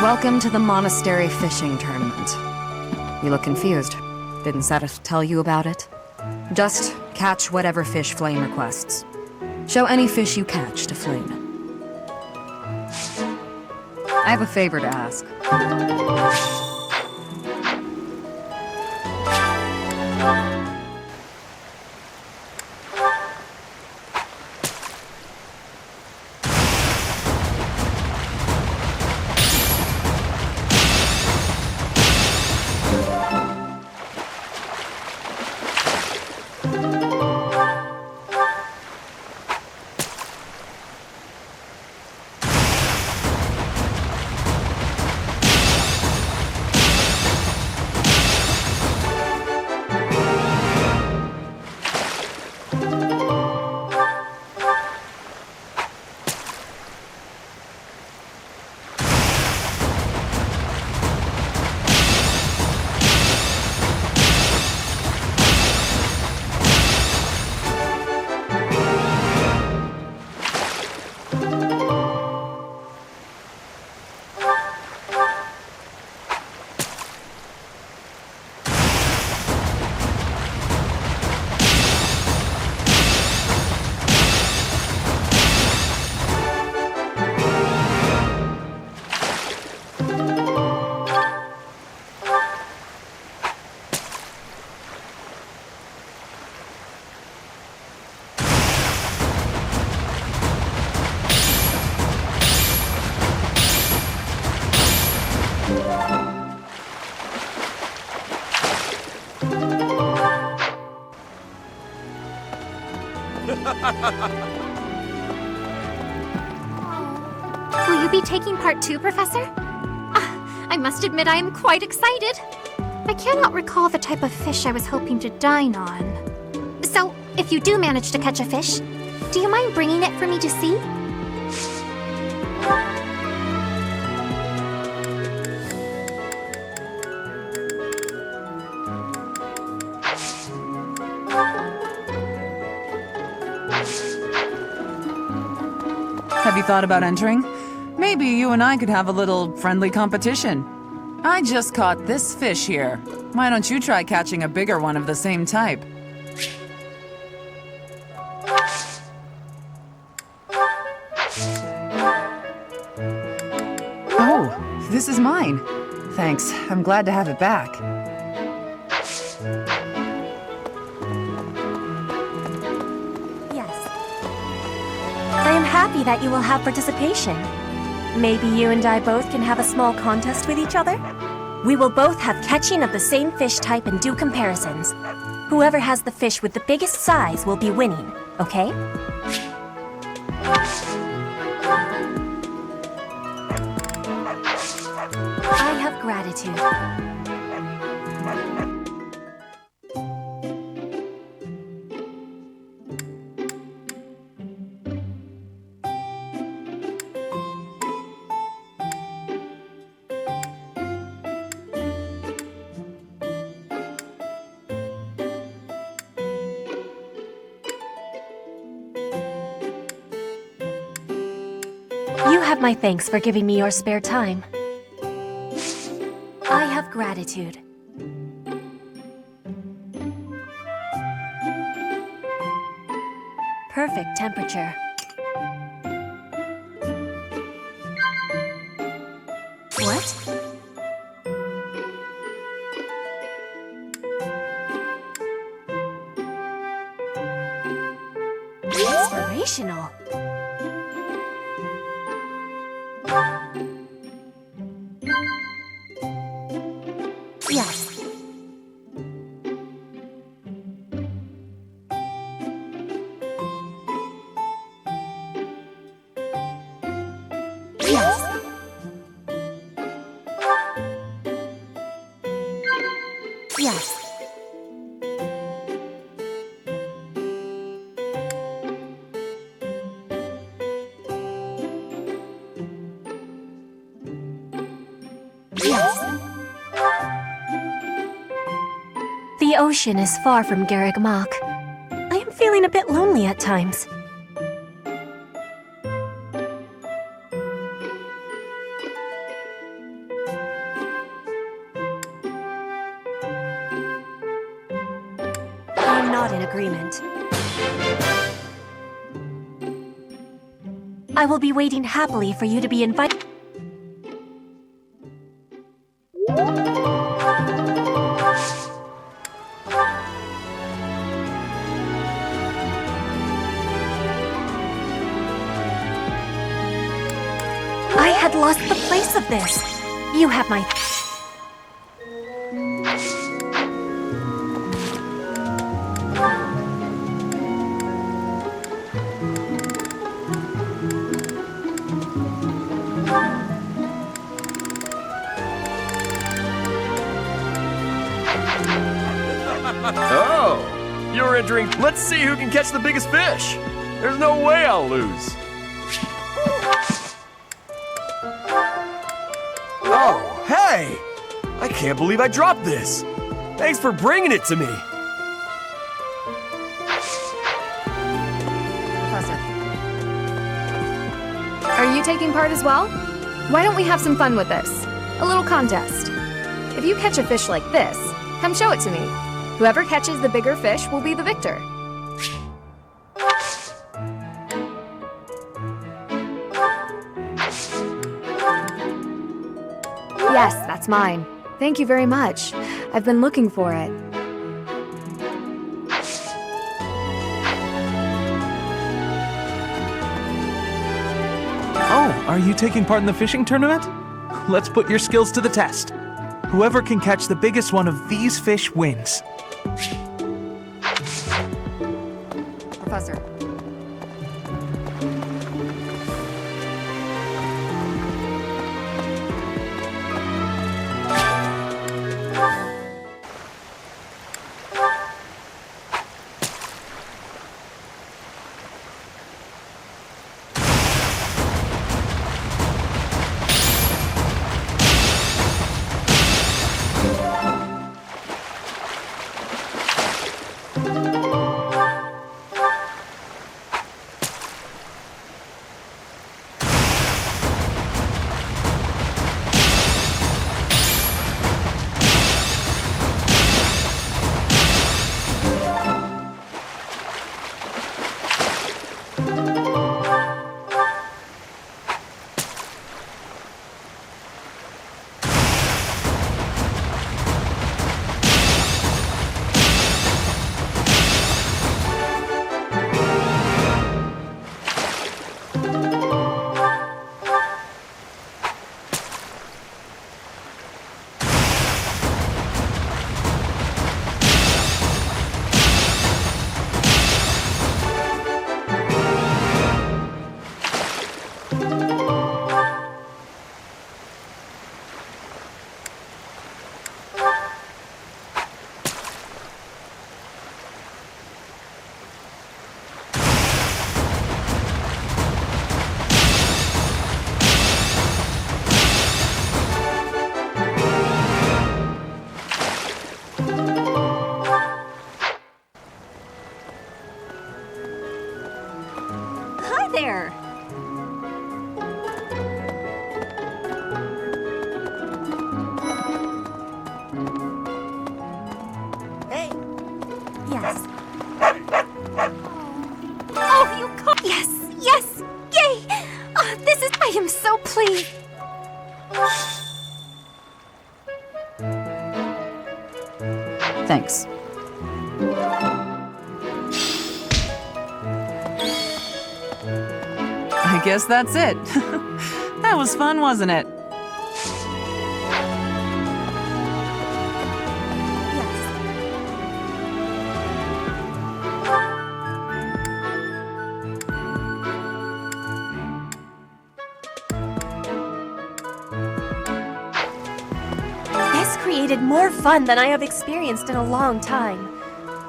Speaker 8: Welcome to the monastery fishing tournament. You look confused. Didn't Satis tell you about it? Just catch whatever fish Flame requests. Show any fish you catch to Flame. I have a favor to ask.
Speaker 3: Will you be taking part too, Professor? I must admit I am quite excited. I cannot recall the type of fish I was hoping to dine on. So, if you do manage to catch a fish, do you mind bringing it for me to see?
Speaker 13: Have you thought about entering? Maybe you and I could have a little friendly competition. I just caught this fish here. Why don't you try catching a bigger one of the same type? Oh, this is mine. Thanks. I'm glad to have it back.
Speaker 17: I am happy that you will have participation. Maybe you and I both can have a small contest with each other? We will both have catching of the same fish type and do comparisons. Whoever has the fish with the biggest size will be winning, okay?
Speaker 3: I have gratitude.
Speaker 17: You have my thanks for giving me your spare time.
Speaker 3: I have gratitude.
Speaker 17: Perfect temperature.
Speaker 3: What?
Speaker 17: Inspirational.
Speaker 3: Yes. Yes. Yes. Yes.
Speaker 17: The ocean is far from Garreg Mach. I am feeling a bit lonely at times. I am not in agreement. I will be waiting happily for you to be invited. I had lost the place of this. You have my...
Speaker 21: Oh, you're entering. Let's see who can catch the biggest fish. There's no way I'll lose. Oh, hey! I can't believe I dropped this. Thanks for bringing it to me.
Speaker 19: Are you taking part as well? Why don't we have some fun with this? A little contest. If you catch a fish like this, come show it to me. Whoever catches the bigger fish will be the victor. Yes, that's mine. Thank you very much. I've been looking for it.
Speaker 20: Oh, are you taking part in the fishing tournament? Let's put your skills to the test. Whoever can catch the biggest one of these fish wins.
Speaker 19: Professor,
Speaker 17: Hi there!
Speaker 3: Hey! Yes. Oh, you caught. Yes! Yes! Yay! Oh, this is. I am so pleased.
Speaker 13: Thanks. I guess that's it. That was fun, wasn't it?
Speaker 17: This created more fun than I have experienced in a long time.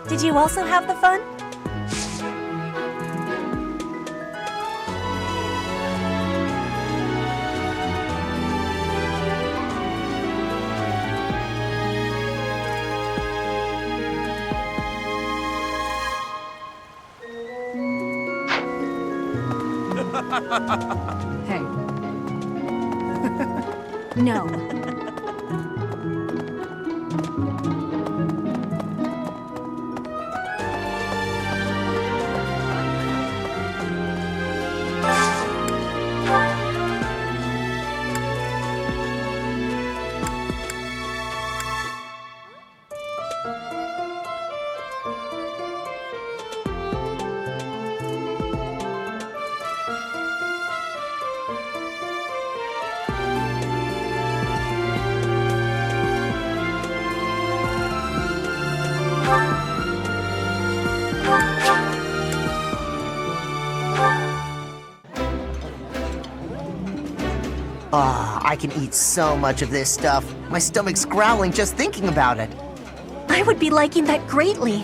Speaker 17: Did you also have the fun?
Speaker 13: Hey.
Speaker 3: No.
Speaker 10: I can eat so much of this stuff. My stomach's growling just thinking about it.
Speaker 17: I would be liking that greatly.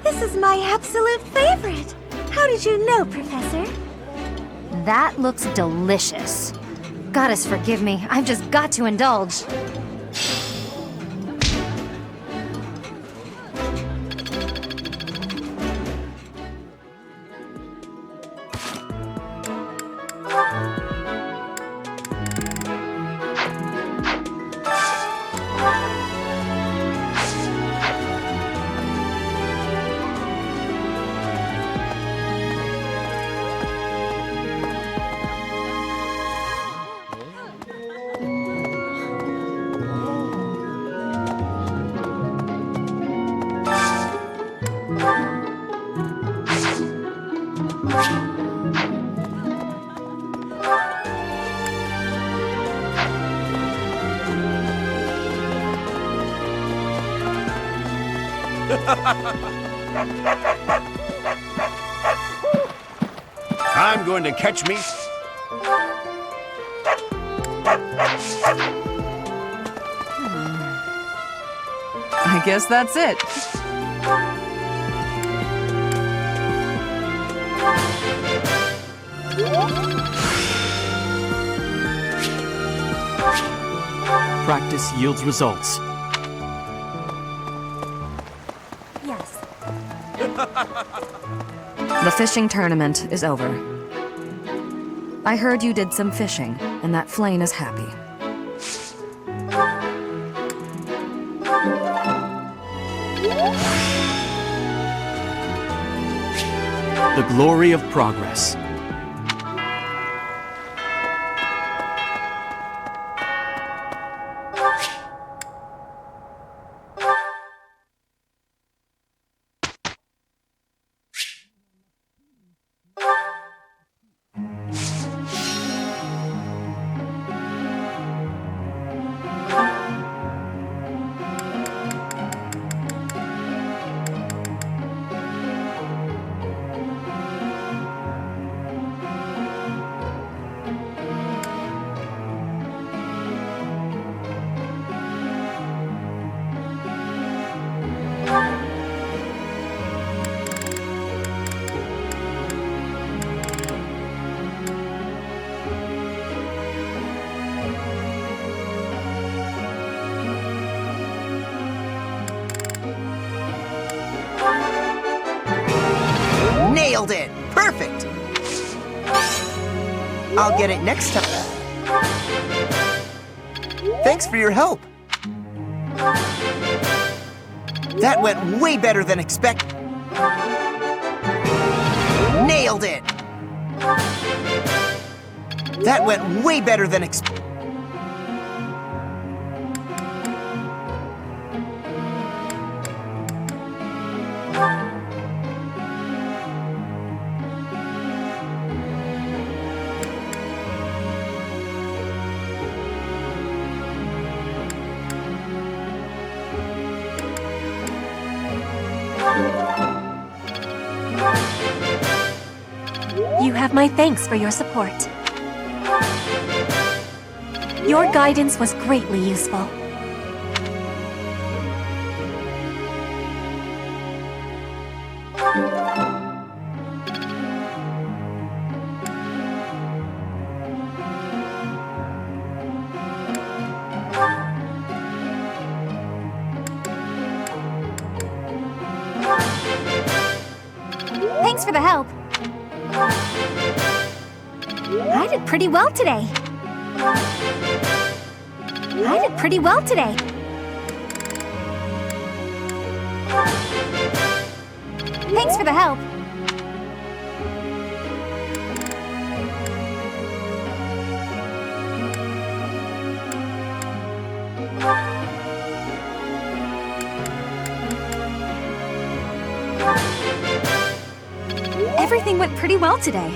Speaker 3: This is my absolute favorite. How did you know, Professor?
Speaker 4: That looks delicious. Goddess, forgive me. I've just got to indulge.
Speaker 18: I'm going to catch me.
Speaker 13: I guess that's it.
Speaker 12: Practice yields results.
Speaker 8: Yes.
Speaker 11: The fishing tournament is over. I heard you did some fishing, and that Flane is happy.
Speaker 12: The glory of progress.
Speaker 10: Nailed it! Perfect! I'll get it next time. Thanks for your help. That went way better than expected. Nailed it! That went way better than expected.
Speaker 17: You have my thanks for your support. Your guidance was greatly useful.
Speaker 8: Thanks for the help. I did pretty well today. Thanks for the help. Everything went pretty well today.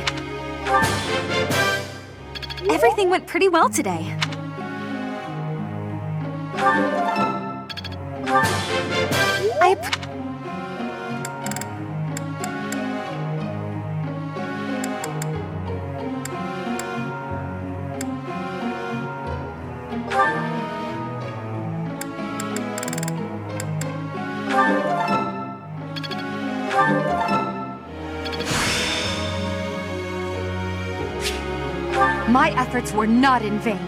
Speaker 4: My efforts were not in vain.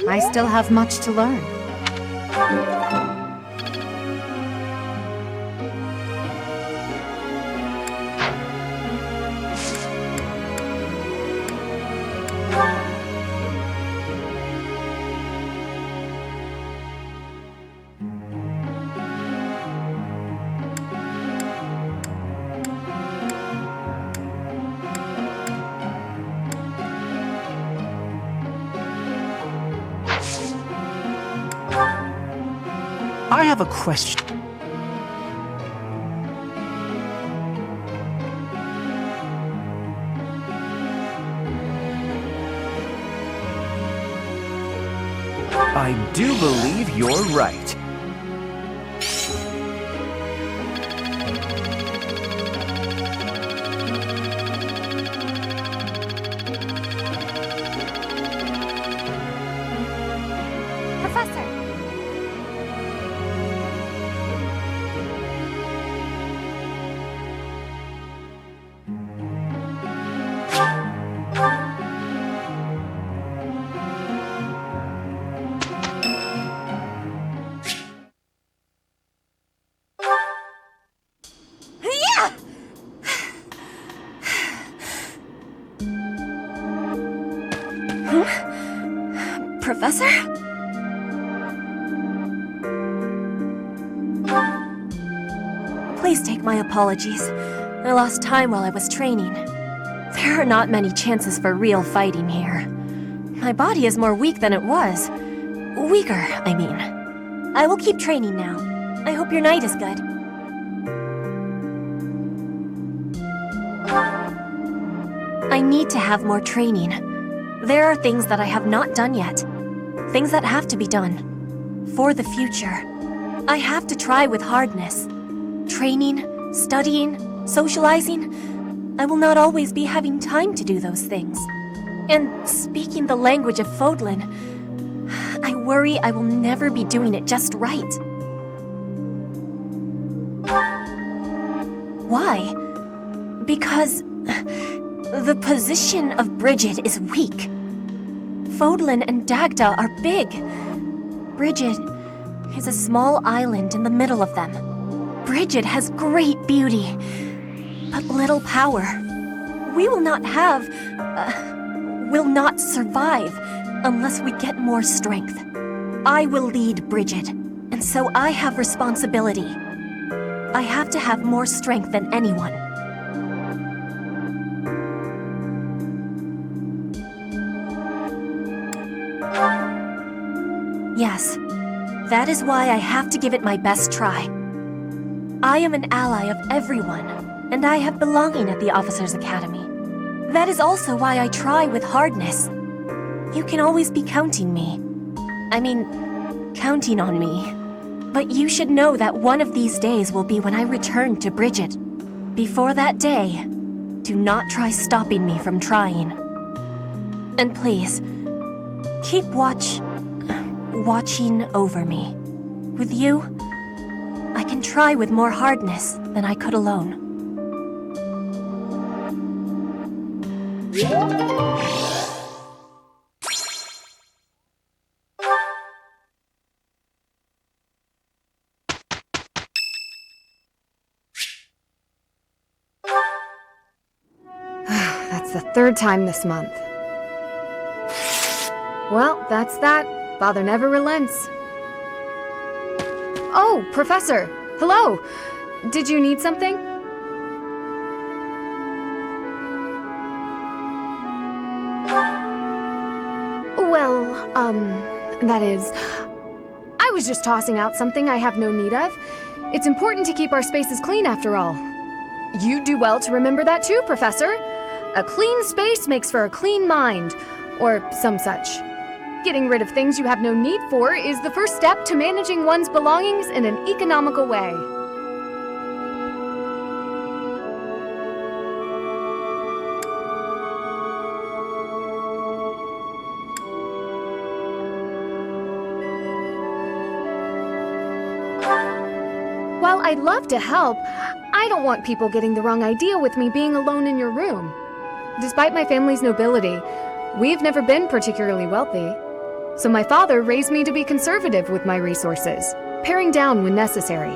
Speaker 4: I still have much to learn.
Speaker 5: I have a question.
Speaker 2: I do believe you're right.
Speaker 17: Professor? Please take my apologies. I lost time while I was training. There are not many chances for real fighting here. My body is more weak than it was. Weaker, I mean. I will keep training now. I hope your night is good. I need to have more training. There are things that I have not done yet. Things that have to be done. For the future. I have to try with hardness. Training, studying, socializing. I will not always be having time to do those things. And speaking the language of Fodlan, I worry I will never be doing it just right. Why? Because the position of Bridget is weak. Fodlan and Dagda are big. Bridget is a small island in the middle of them. Bridget has great beauty, but little power. We will not survive unless we get more strength. I will lead Bridget, and so I have responsibility. I have to have more strength than anyone. Yes, that is why I have to give it my best try. I am an ally of everyone, and I have belonging at the Officers' Academy. That is also why I try with hardness. You can always be counting on me. But you should know that one of these days will be when I return to Bridget. Before that day, do not try stopping me from trying. And please, keep watching over me. With you, I can try with more hardness than I could alone.
Speaker 19: That's the third time this month. Well, that's that. Father never relents. Oh, Professor! Hello! Did you need something? Well, that is... I was just tossing out something I have no need of. It's important to keep our spaces clean, after all. You do well to remember that too, Professor. A clean space makes for a clean mind, or some such. Getting rid of things you have no need for is the first step to managing one's belongings in an economical way. While I'd love to help, I don't want people getting the wrong idea with me being alone in your room. Despite my family's nobility, we've never been particularly wealthy. So my father raised me to be conservative with my resources, paring down when necessary.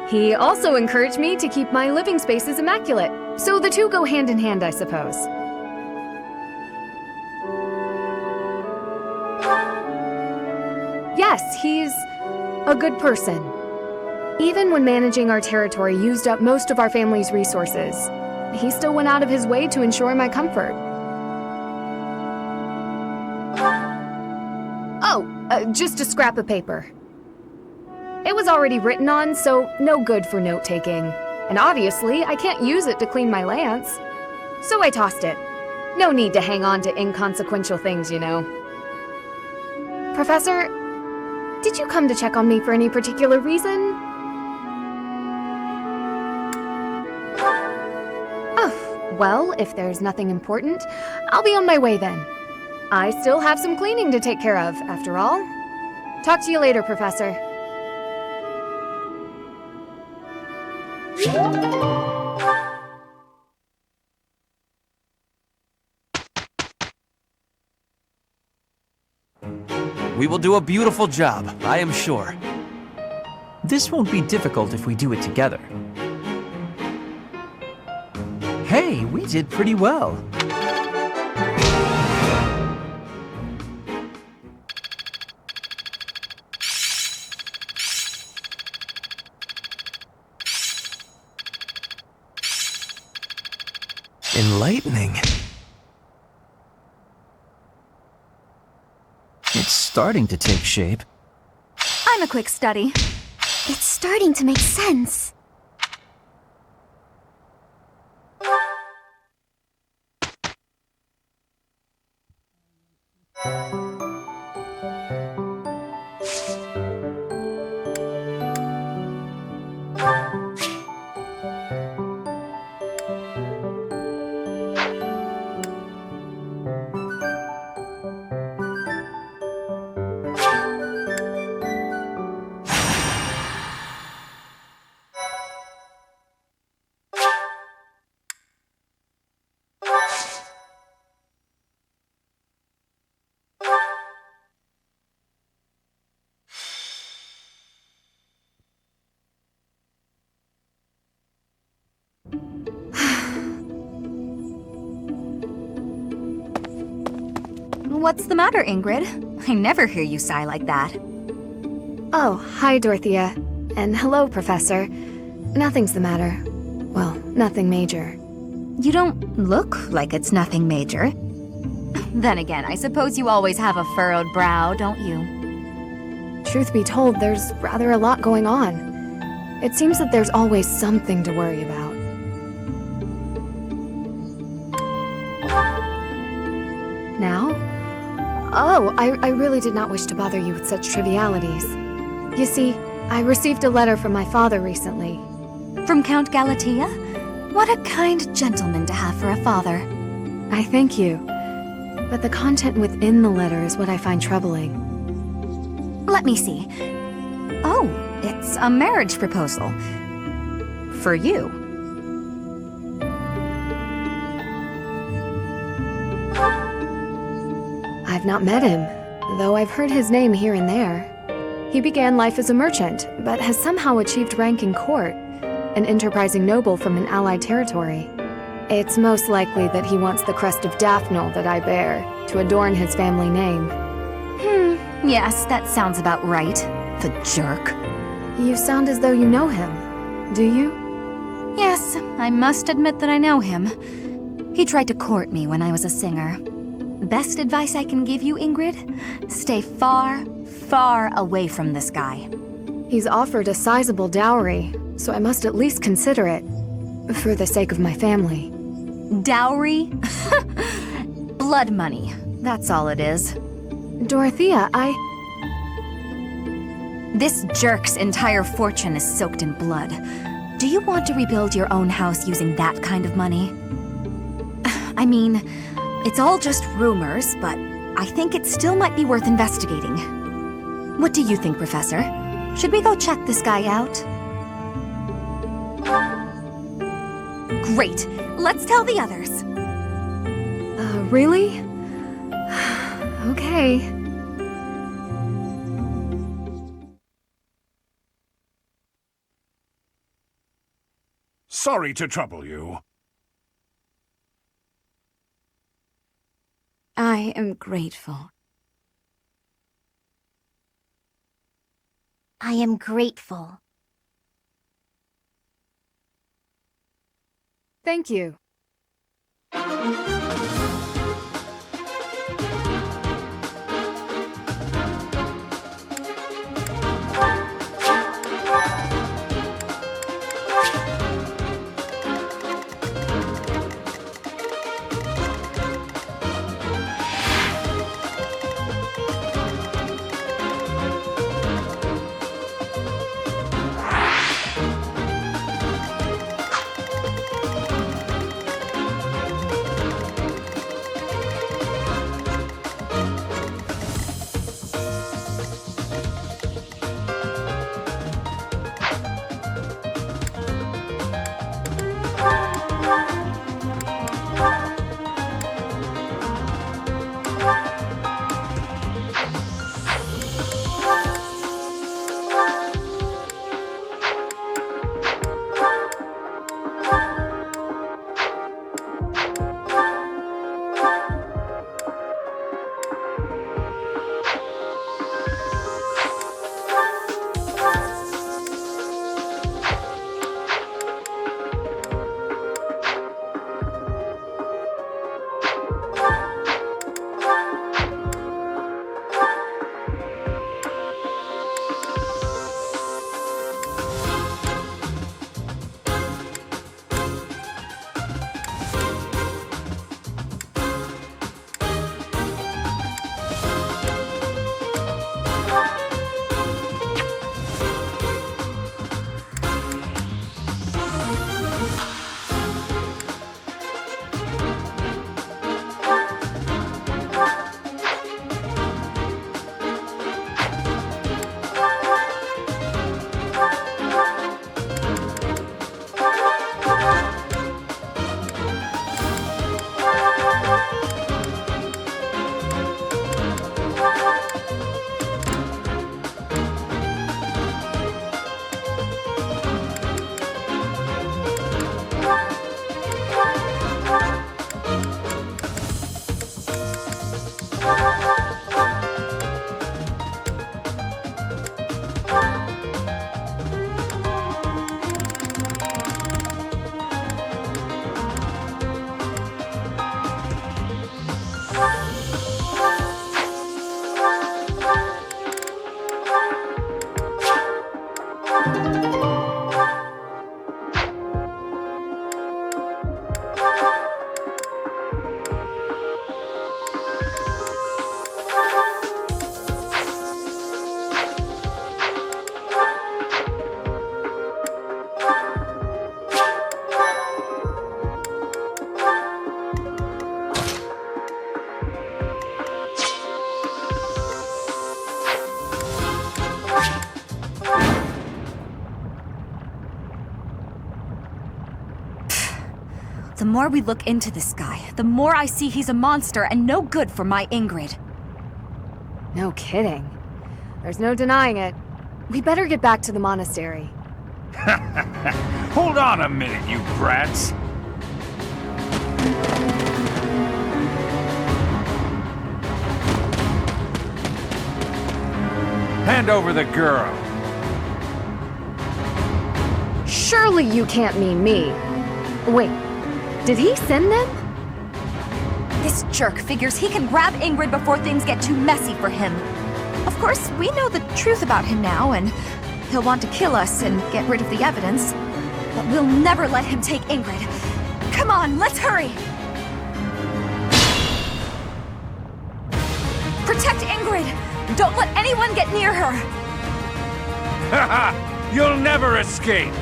Speaker 19: He also encouraged me to keep my living spaces immaculate, so the two go hand in hand, I suppose. Yes, he's a good person. Even when managing our territory used up most of our family's resources, he still went out of his way to ensure my comfort. Just a scrap of paper. It was already written on, so no good for note-taking. And obviously, I can't use it to clean my lance. So I tossed it. No need to hang on to inconsequential things, you know. Professor, did you come to check on me for any particular reason? Oh, well, if there's nothing important, I'll be on my way then. I still have some cleaning to take care of, after all. Talk to you later, Professor.
Speaker 2: We will do a beautiful job, I am sure.
Speaker 20: This won't be difficult if we do it together. Hey, we did pretty well.
Speaker 5: enlightening.
Speaker 20: It's starting to take shape.
Speaker 8: I'm a quick study.
Speaker 3: It's starting to make sense.
Speaker 8: What's the matter, Ingrid? I never hear you sigh like that.
Speaker 19: Oh, hi, Dorothea. And hello, Professor. Nothing's the matter. Well, nothing major.
Speaker 8: You don't look like it's nothing major. Then again, I suppose you always have a furrowed brow, don't you?
Speaker 19: Truth be told, there's rather a lot going on. It seems that there's always something to worry about. Now? Oh, I really did not wish to bother you with such trivialities. You see, I received a letter from my father recently.
Speaker 8: From Count Galatea? What a kind gentleman to have for a father.
Speaker 19: I thank you. But the content within the letter is what I find troubling.
Speaker 8: Let me see. Oh, it's a marriage proposal. For you.
Speaker 19: I've not met him, though I've heard his name here and there. He began life as a merchant, but has somehow achieved rank in court, an enterprising noble from an allied territory. It's most likely that he wants the crest of Daphne that I bear, to adorn his family name.
Speaker 8: Yes, that sounds about right. The jerk.
Speaker 19: You sound as though you know him. Do you?
Speaker 8: Yes, I must admit that I know him. He tried to court me when I was a singer. Best advice I can give you, Ingrid? Stay far, far away from this guy.
Speaker 19: He's offered a sizable dowry, so I must at least consider it. For the sake of my family.
Speaker 8: Dowry? Blood money. That's all it is.
Speaker 19: Dorothea,
Speaker 8: This jerk's entire fortune is soaked in blood. Do you want to rebuild your own house using that kind of money? I mean, it's all just rumors, but I think it still might be worth investigating. What do you think, Professor? Should we go check this guy out? Great! Let's tell the others!
Speaker 19: Really? Okay.
Speaker 18: Sorry to trouble you.
Speaker 6: I am grateful.
Speaker 3: I am grateful.
Speaker 19: Thank you.
Speaker 8: The more we look into this guy, the more I see he's a monster and no good for my Ingrid.
Speaker 19: No kidding. There's no denying it. We better get back to the monastery.
Speaker 15: Hold on a minute, you brats. Hand over the girl.
Speaker 19: Surely you can't mean me. Wait, did he send them?
Speaker 8: This jerk figures he can grab Ingrid before things get too messy for him. Of course, we know the truth about him now, and he'll want to kill us and get rid of the evidence. But we'll never let him take Ingrid. Come on, let's hurry! Protect Ingrid! Don't let anyone get near her!
Speaker 15: Haha! You'll never escape!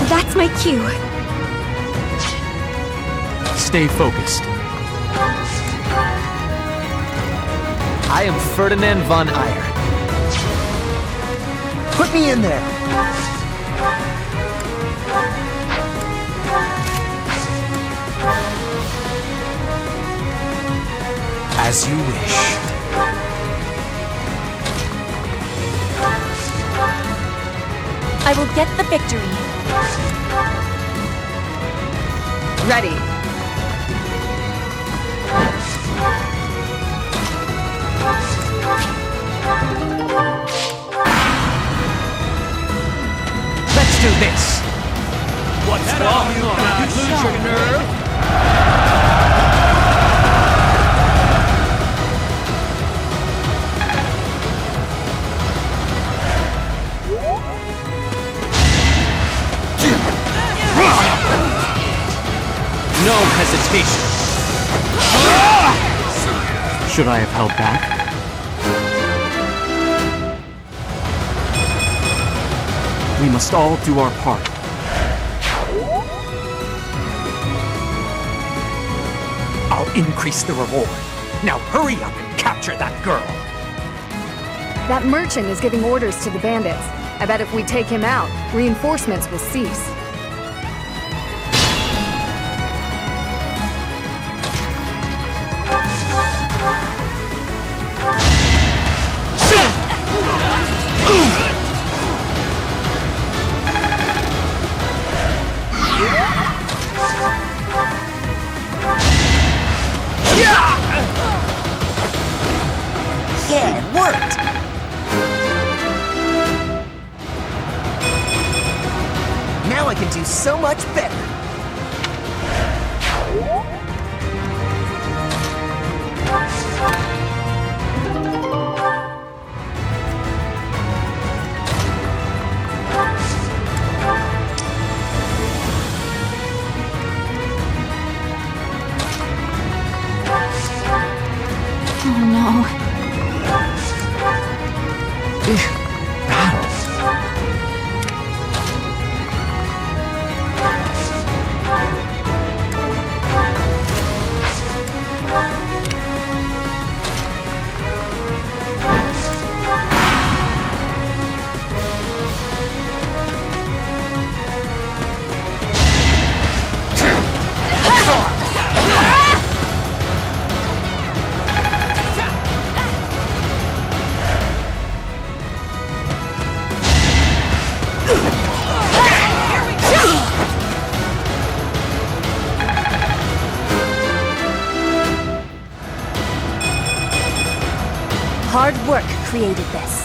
Speaker 3: That's my cue.
Speaker 2: Stay focused. I am Ferdinand von Eyre.
Speaker 10: Put me in there!
Speaker 2: As you wish.
Speaker 3: I will get the victory.
Speaker 19: Ready.
Speaker 2: Let's do this. What's wrong, you lose your nerve? No hesitation. Should I have held back? We must all do our part. I'll increase the reward. Now hurry up and capture that girl.
Speaker 19: That merchant is giving orders to the bandits. I bet if we take him out, reinforcements will cease.
Speaker 10: Yeah, it worked! Now I can do so much better.
Speaker 3: Oh no.
Speaker 17: Hard work created this.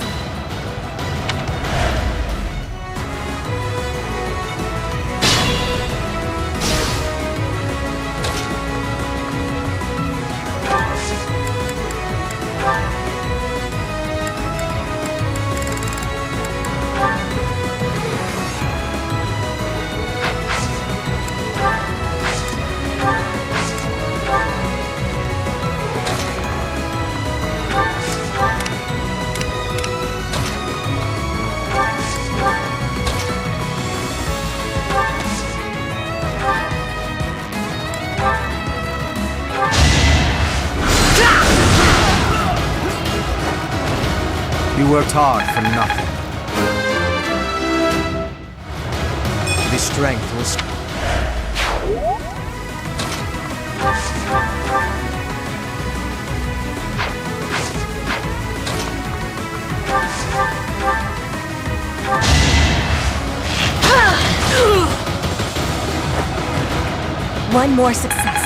Speaker 5: You worked hard for nothing. The strength was...
Speaker 17: One more success.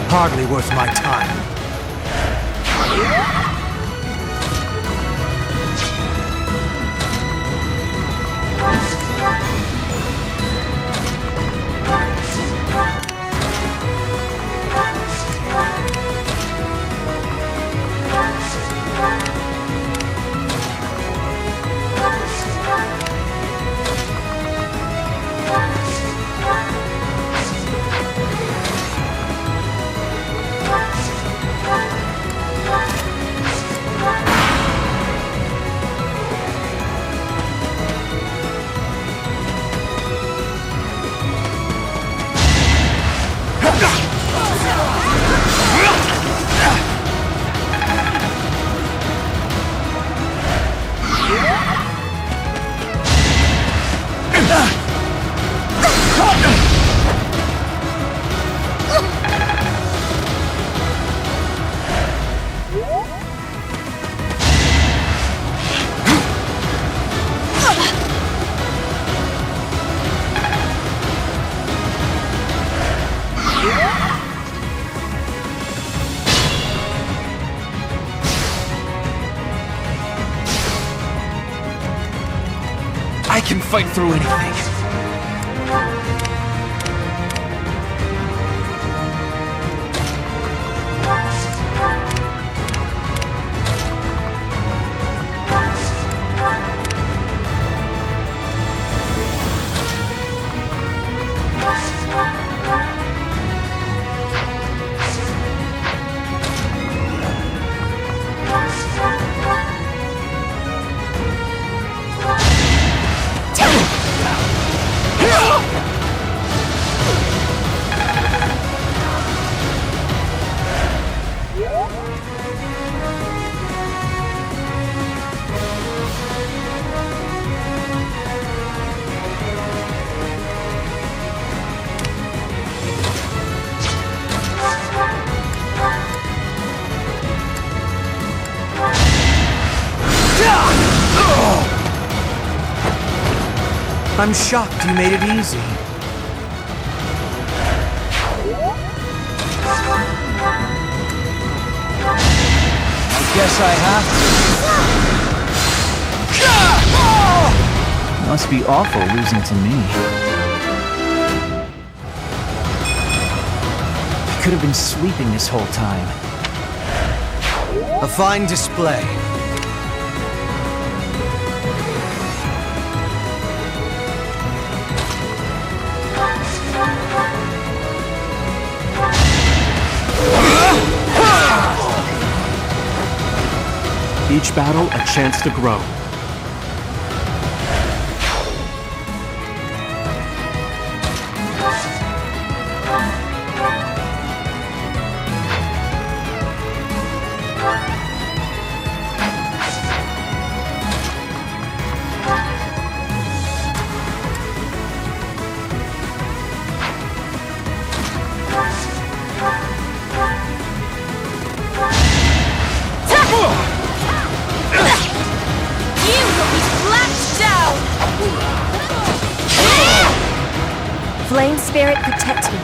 Speaker 5: Hardly worth my time.
Speaker 21: I can fight through anything.
Speaker 5: I'm shocked you made it easy. I guess I have to.
Speaker 20: Must be awful losing to me. I could have been sleeping this whole time.
Speaker 5: A fine display.
Speaker 1: Each battle a chance to grow.
Speaker 17: spirit protect me.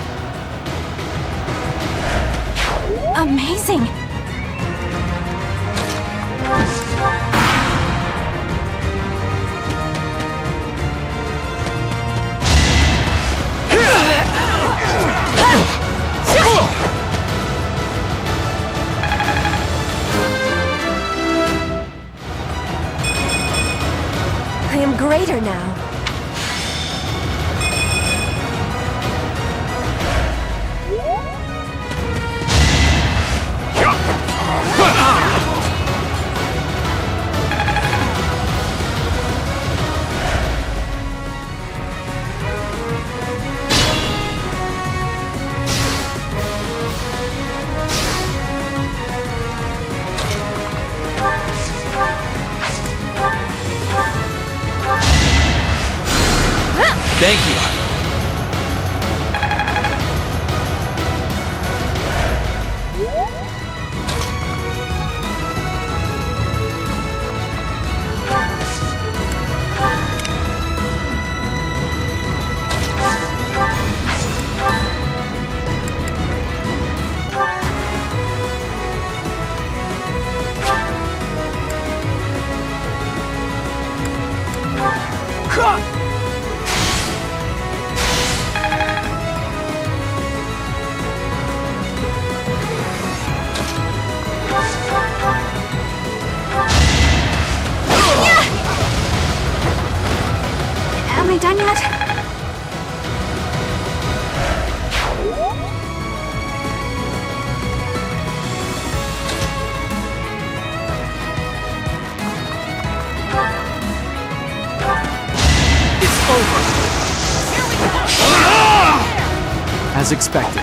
Speaker 3: Amazing!
Speaker 17: I am greater now.
Speaker 2: Thank you.
Speaker 3: Am I done yet?
Speaker 1: It's over. As expected.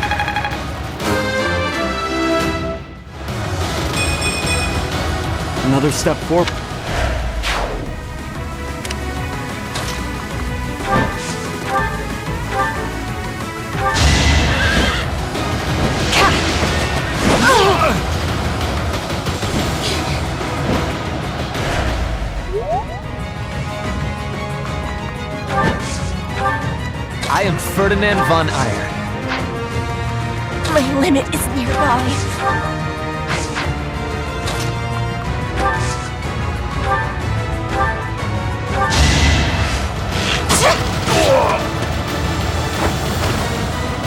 Speaker 1: Another step forward.
Speaker 2: I am Ferdinand von Eyre.
Speaker 17: My limit is nearby.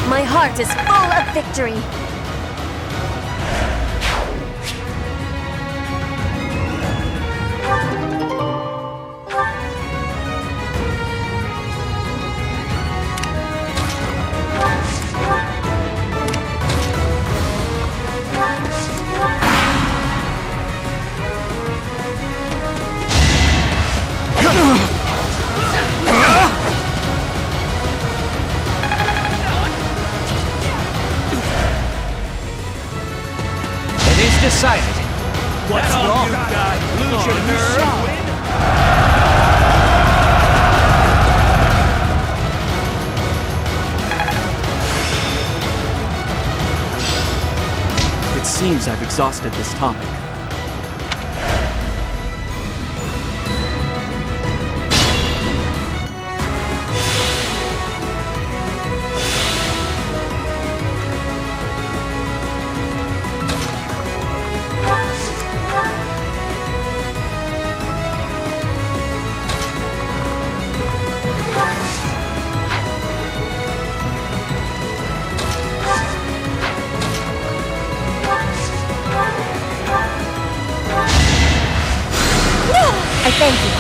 Speaker 17: My heart is full of victory.
Speaker 2: It is decided.
Speaker 15: What's wrong? Lose your nerve?
Speaker 1: It seems I've exhausted this topic.
Speaker 17: I thank you.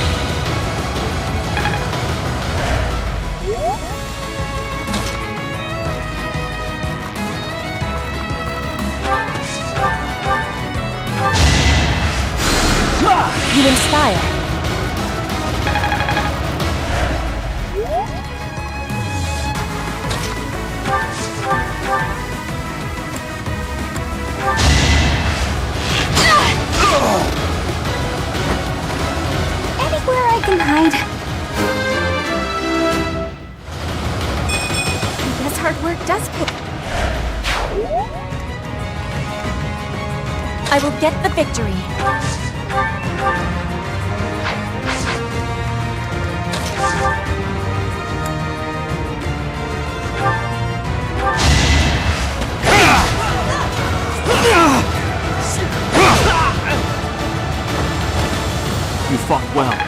Speaker 17: You inspire.
Speaker 3: Anywhere I can hide. I guess hard work does pay.
Speaker 17: I will get the victory.
Speaker 1: You fought well.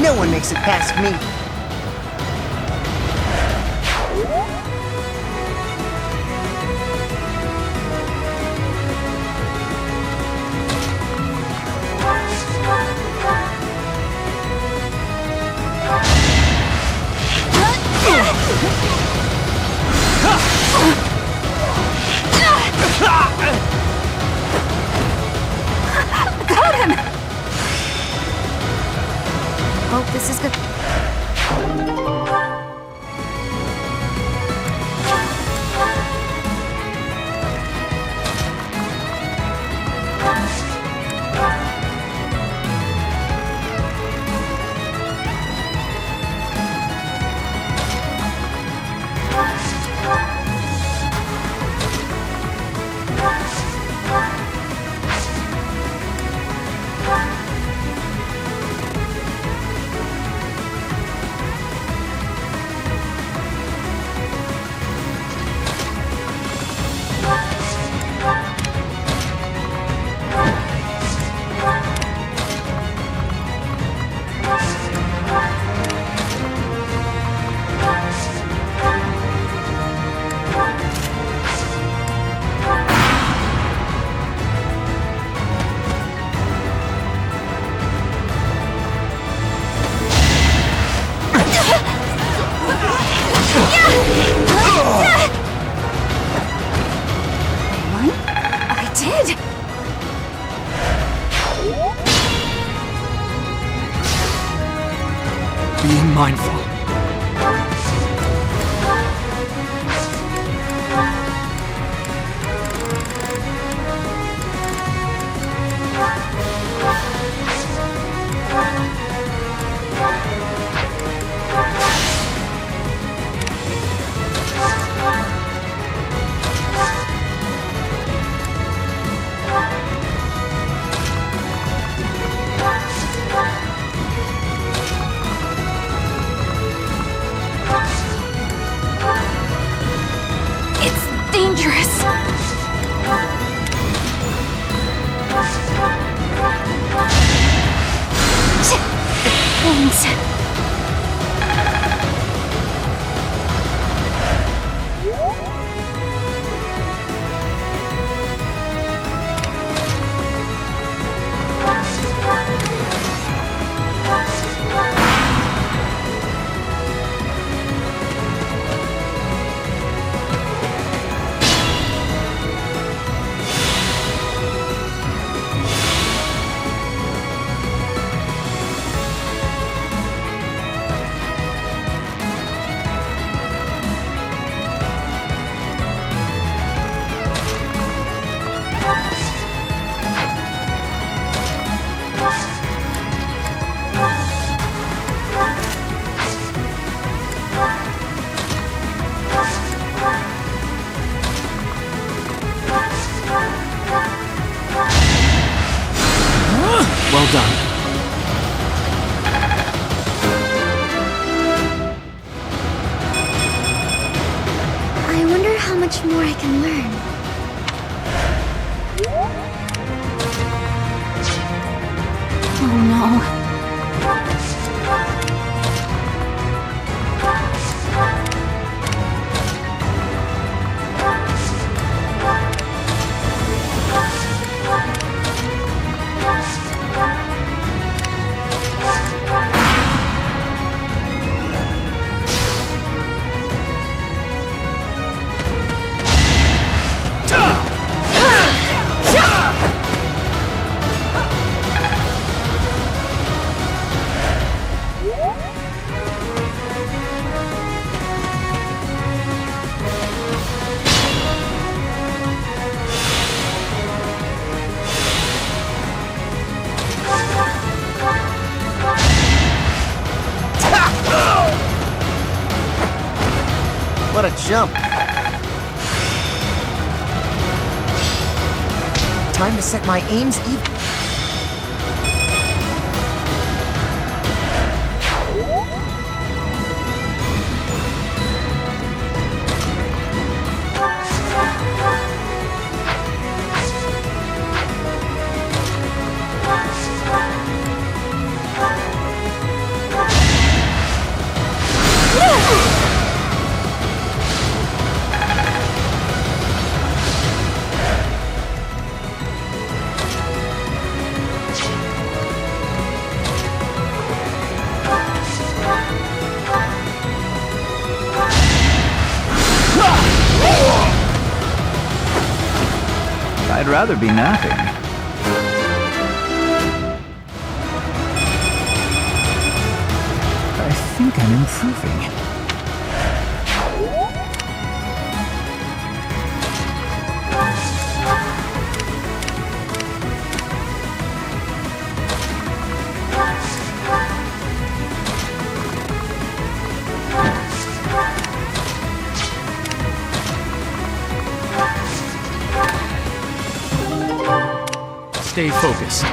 Speaker 10: No one makes it past me.
Speaker 8: Got him! Oh, this is good.
Speaker 1: Being mindful.
Speaker 3: Dangerous. Things.
Speaker 1: Well done.
Speaker 3: I wonder how much more I can learn. Oh no.
Speaker 10: jump. Time to set my aims even.
Speaker 20: I'd rather be napping. I think I'm improving.
Speaker 1: Stay focused.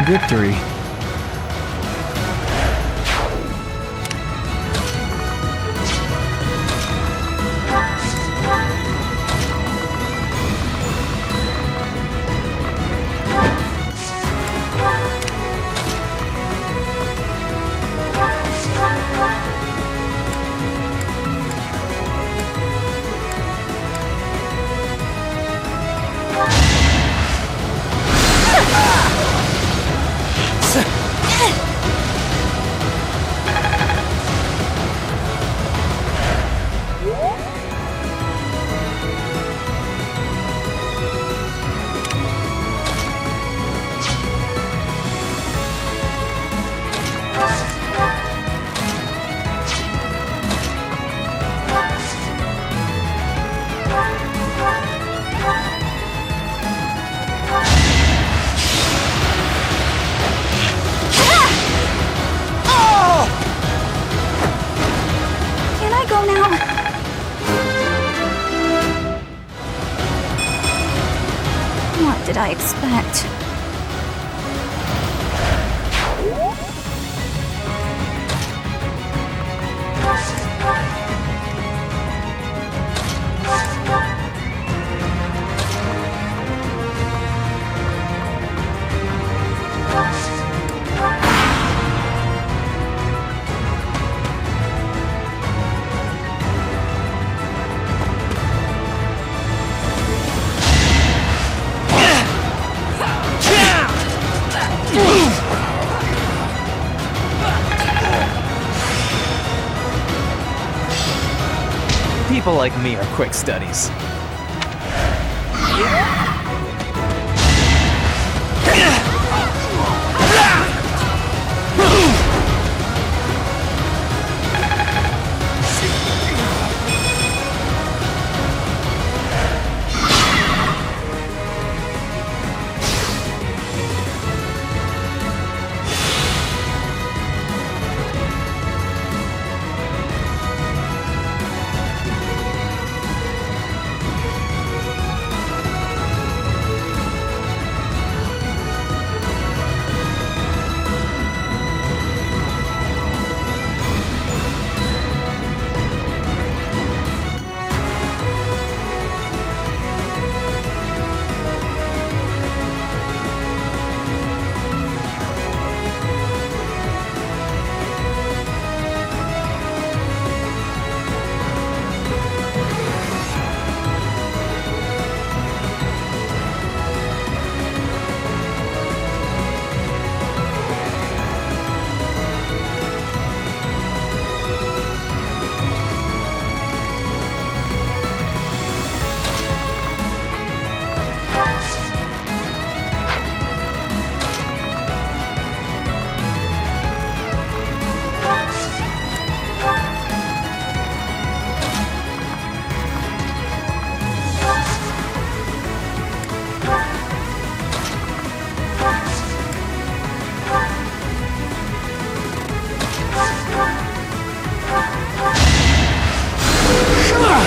Speaker 20: Victory.
Speaker 6: What did I expect?
Speaker 2: People like me are quick studies.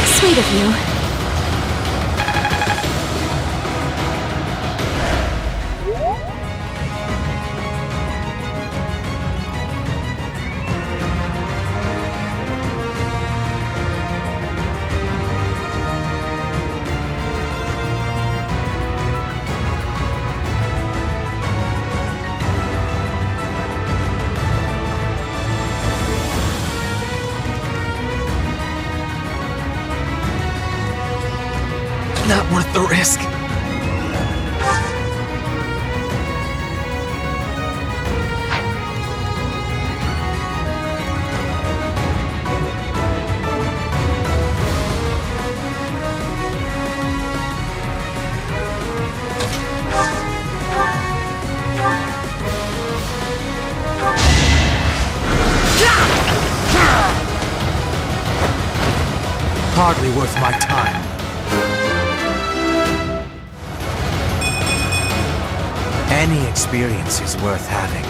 Speaker 3: Sweet of you.
Speaker 2: Not worth the risk.
Speaker 5: Hardly worth my time. Any experience is worth having.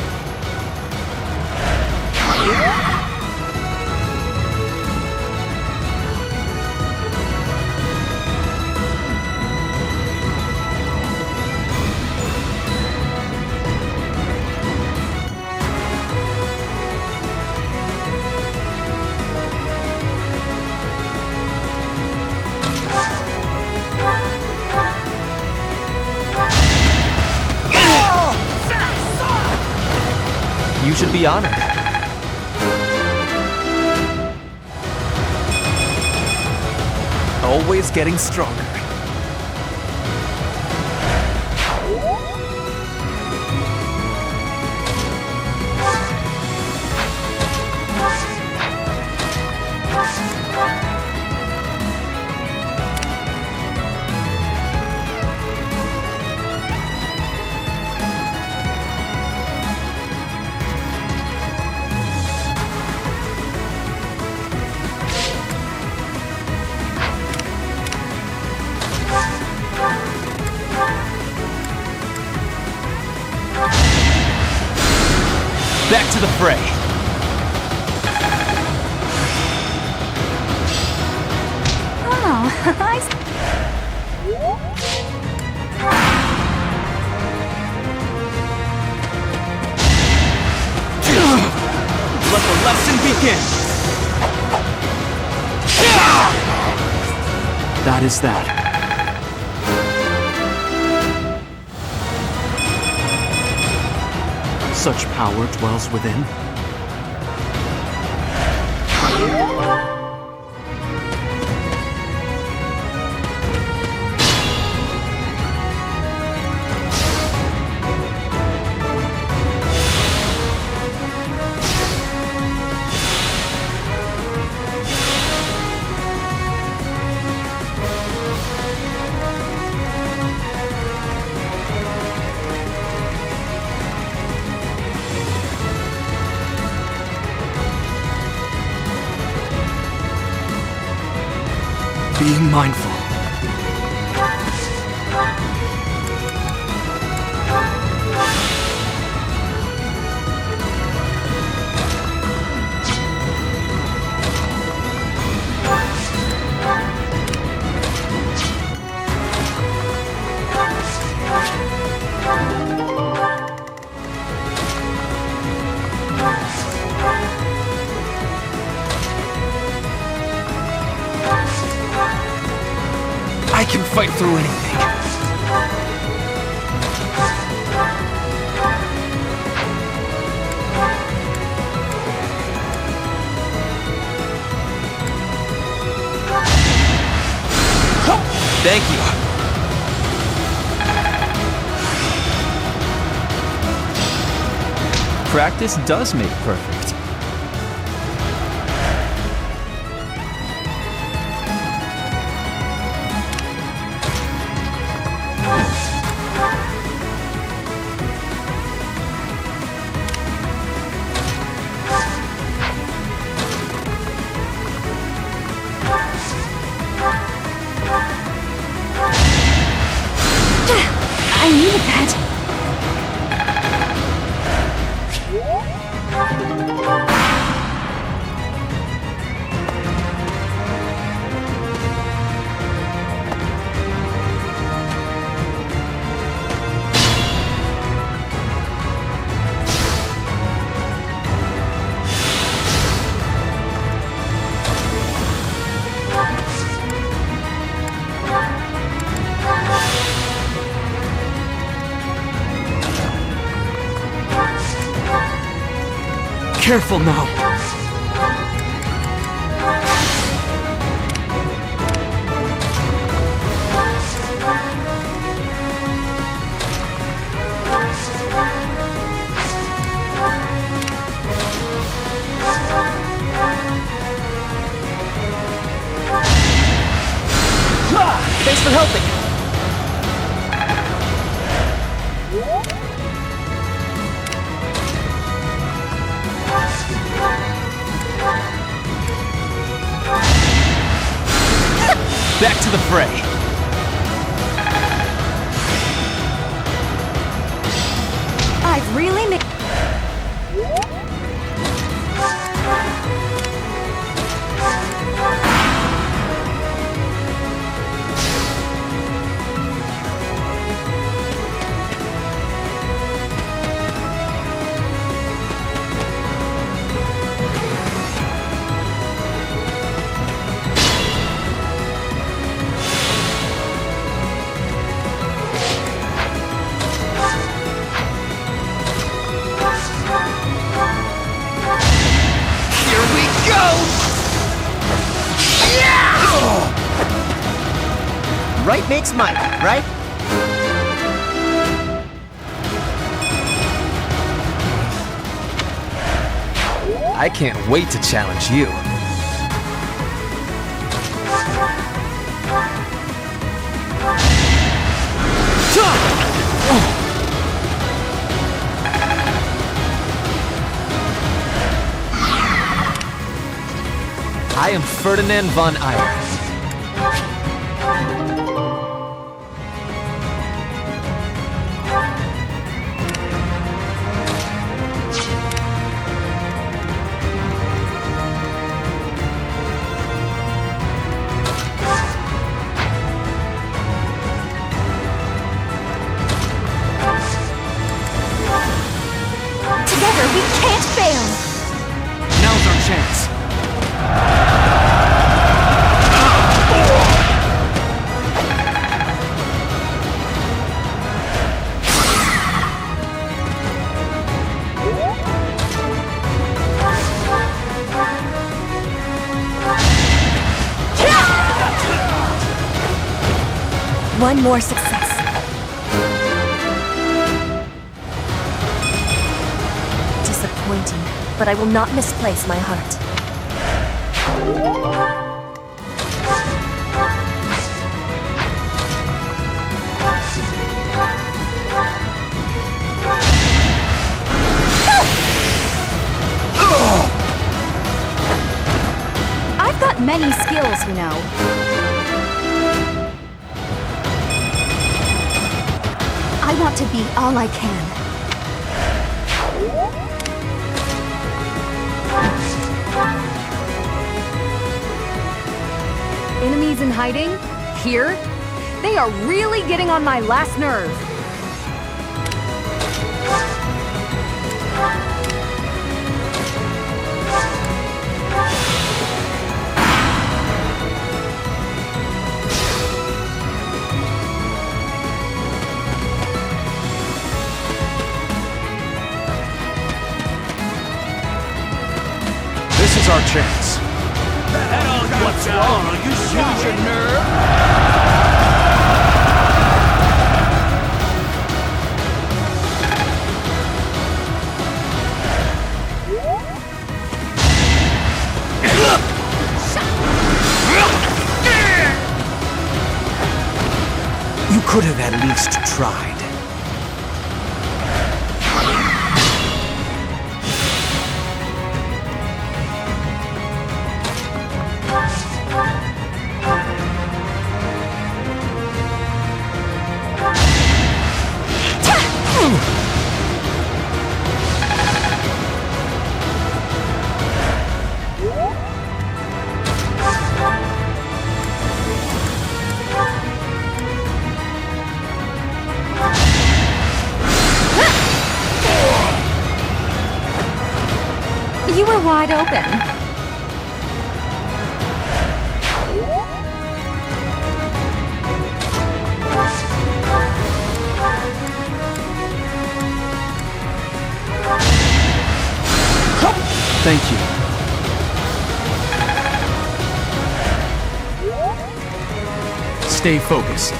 Speaker 20: You should be honored.
Speaker 2: Always getting stronger.
Speaker 1: Back to the fray.
Speaker 3: Oh,
Speaker 1: Let the lesson begin. That is that. Such power dwells within. Being mindful. I can fight through anything. Thank you.
Speaker 20: Practice does make perfect.
Speaker 3: I needed that.
Speaker 12: careful now. Thanks for helping.
Speaker 1: Back to the fray.
Speaker 17: I've really made...
Speaker 10: Right makes might, right?
Speaker 2: I can't wait to challenge you. I am Ferdinand von Eyre.
Speaker 17: Together, we can't fail!
Speaker 1: Now's our chance.
Speaker 17: One more success. Disappointing, but I will not misplace my heart.
Speaker 8: I've got many skills, you know. I want to be all I can.
Speaker 19: Enemies in hiding? Here? They are really getting on my last nerve.
Speaker 21: This is our chance.
Speaker 15: What's wrong? Are you lose your nerve?
Speaker 5: You could have at least tried.
Speaker 8: You were wide open.
Speaker 1: Thank you. Stay focused.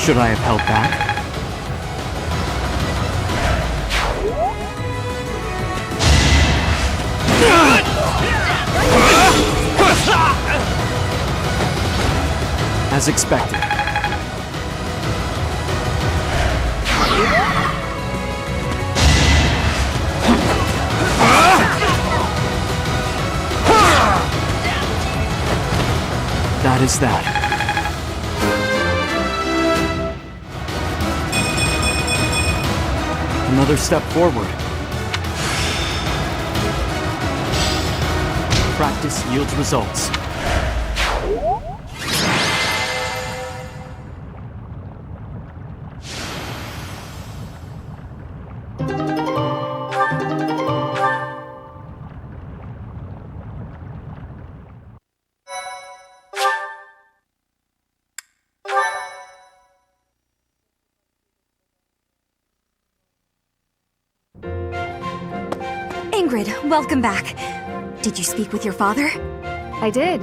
Speaker 1: Should I have held back? As expected. That is that. Another step forward. Practice yields results.
Speaker 8: Ingrid, welcome back. Did you speak with your father?
Speaker 19: I did.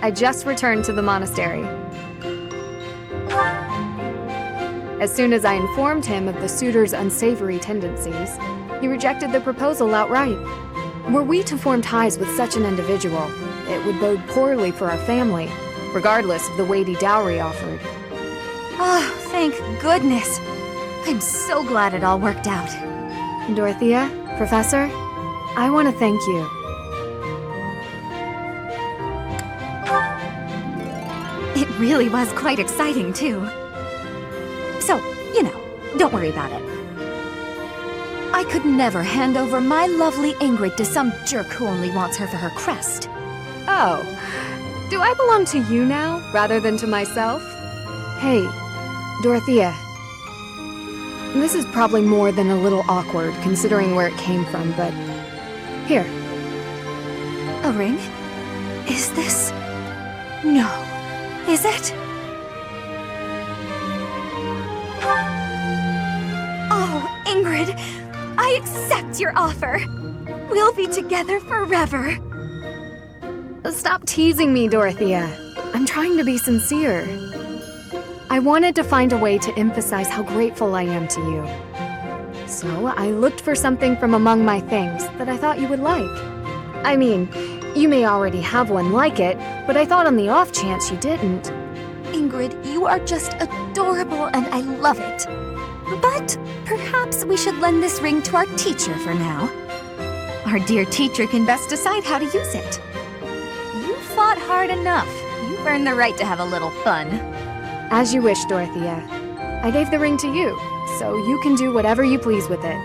Speaker 19: I just returned to the monastery. As soon as I informed him of the suitor's unsavory tendencies, he rejected the proposal outright. Were we to form ties with such an individual, it would bode poorly for our family, regardless of the weighty dowry offered.
Speaker 8: Oh, thank goodness. I'm so glad it all worked out.
Speaker 19: Dorothea, Professor, I want to thank you.
Speaker 8: It really was quite exciting, too. So, don't worry about it. I could never hand over my lovely Ingrid to some jerk who only wants her for her crest.
Speaker 19: Oh, do I belong to you now, rather than to myself? Hey, Dorothea. This is probably more than a little awkward, considering where it came from, but... Here.
Speaker 8: A ring? Is this... No. Is it? Oh, Ingrid, I accept your offer. We'll be together forever.
Speaker 19: Stop teasing me, Dorothea. I'm trying to be sincere. I wanted to find a way to emphasize how grateful I am to you. So I looked for something from among my things that I thought you would like. I mean, you may already have one like it, but I thought on the off chance you didn't.
Speaker 8: Ingrid, you are just adorable and I love it. But perhaps we should lend this ring to our teacher for now. Our dear teacher can best decide how to use it. You fought hard enough. You've earned the right to have a little fun.
Speaker 19: As you wish, Dorothea. I gave the ring to you, so you can do whatever you please with it.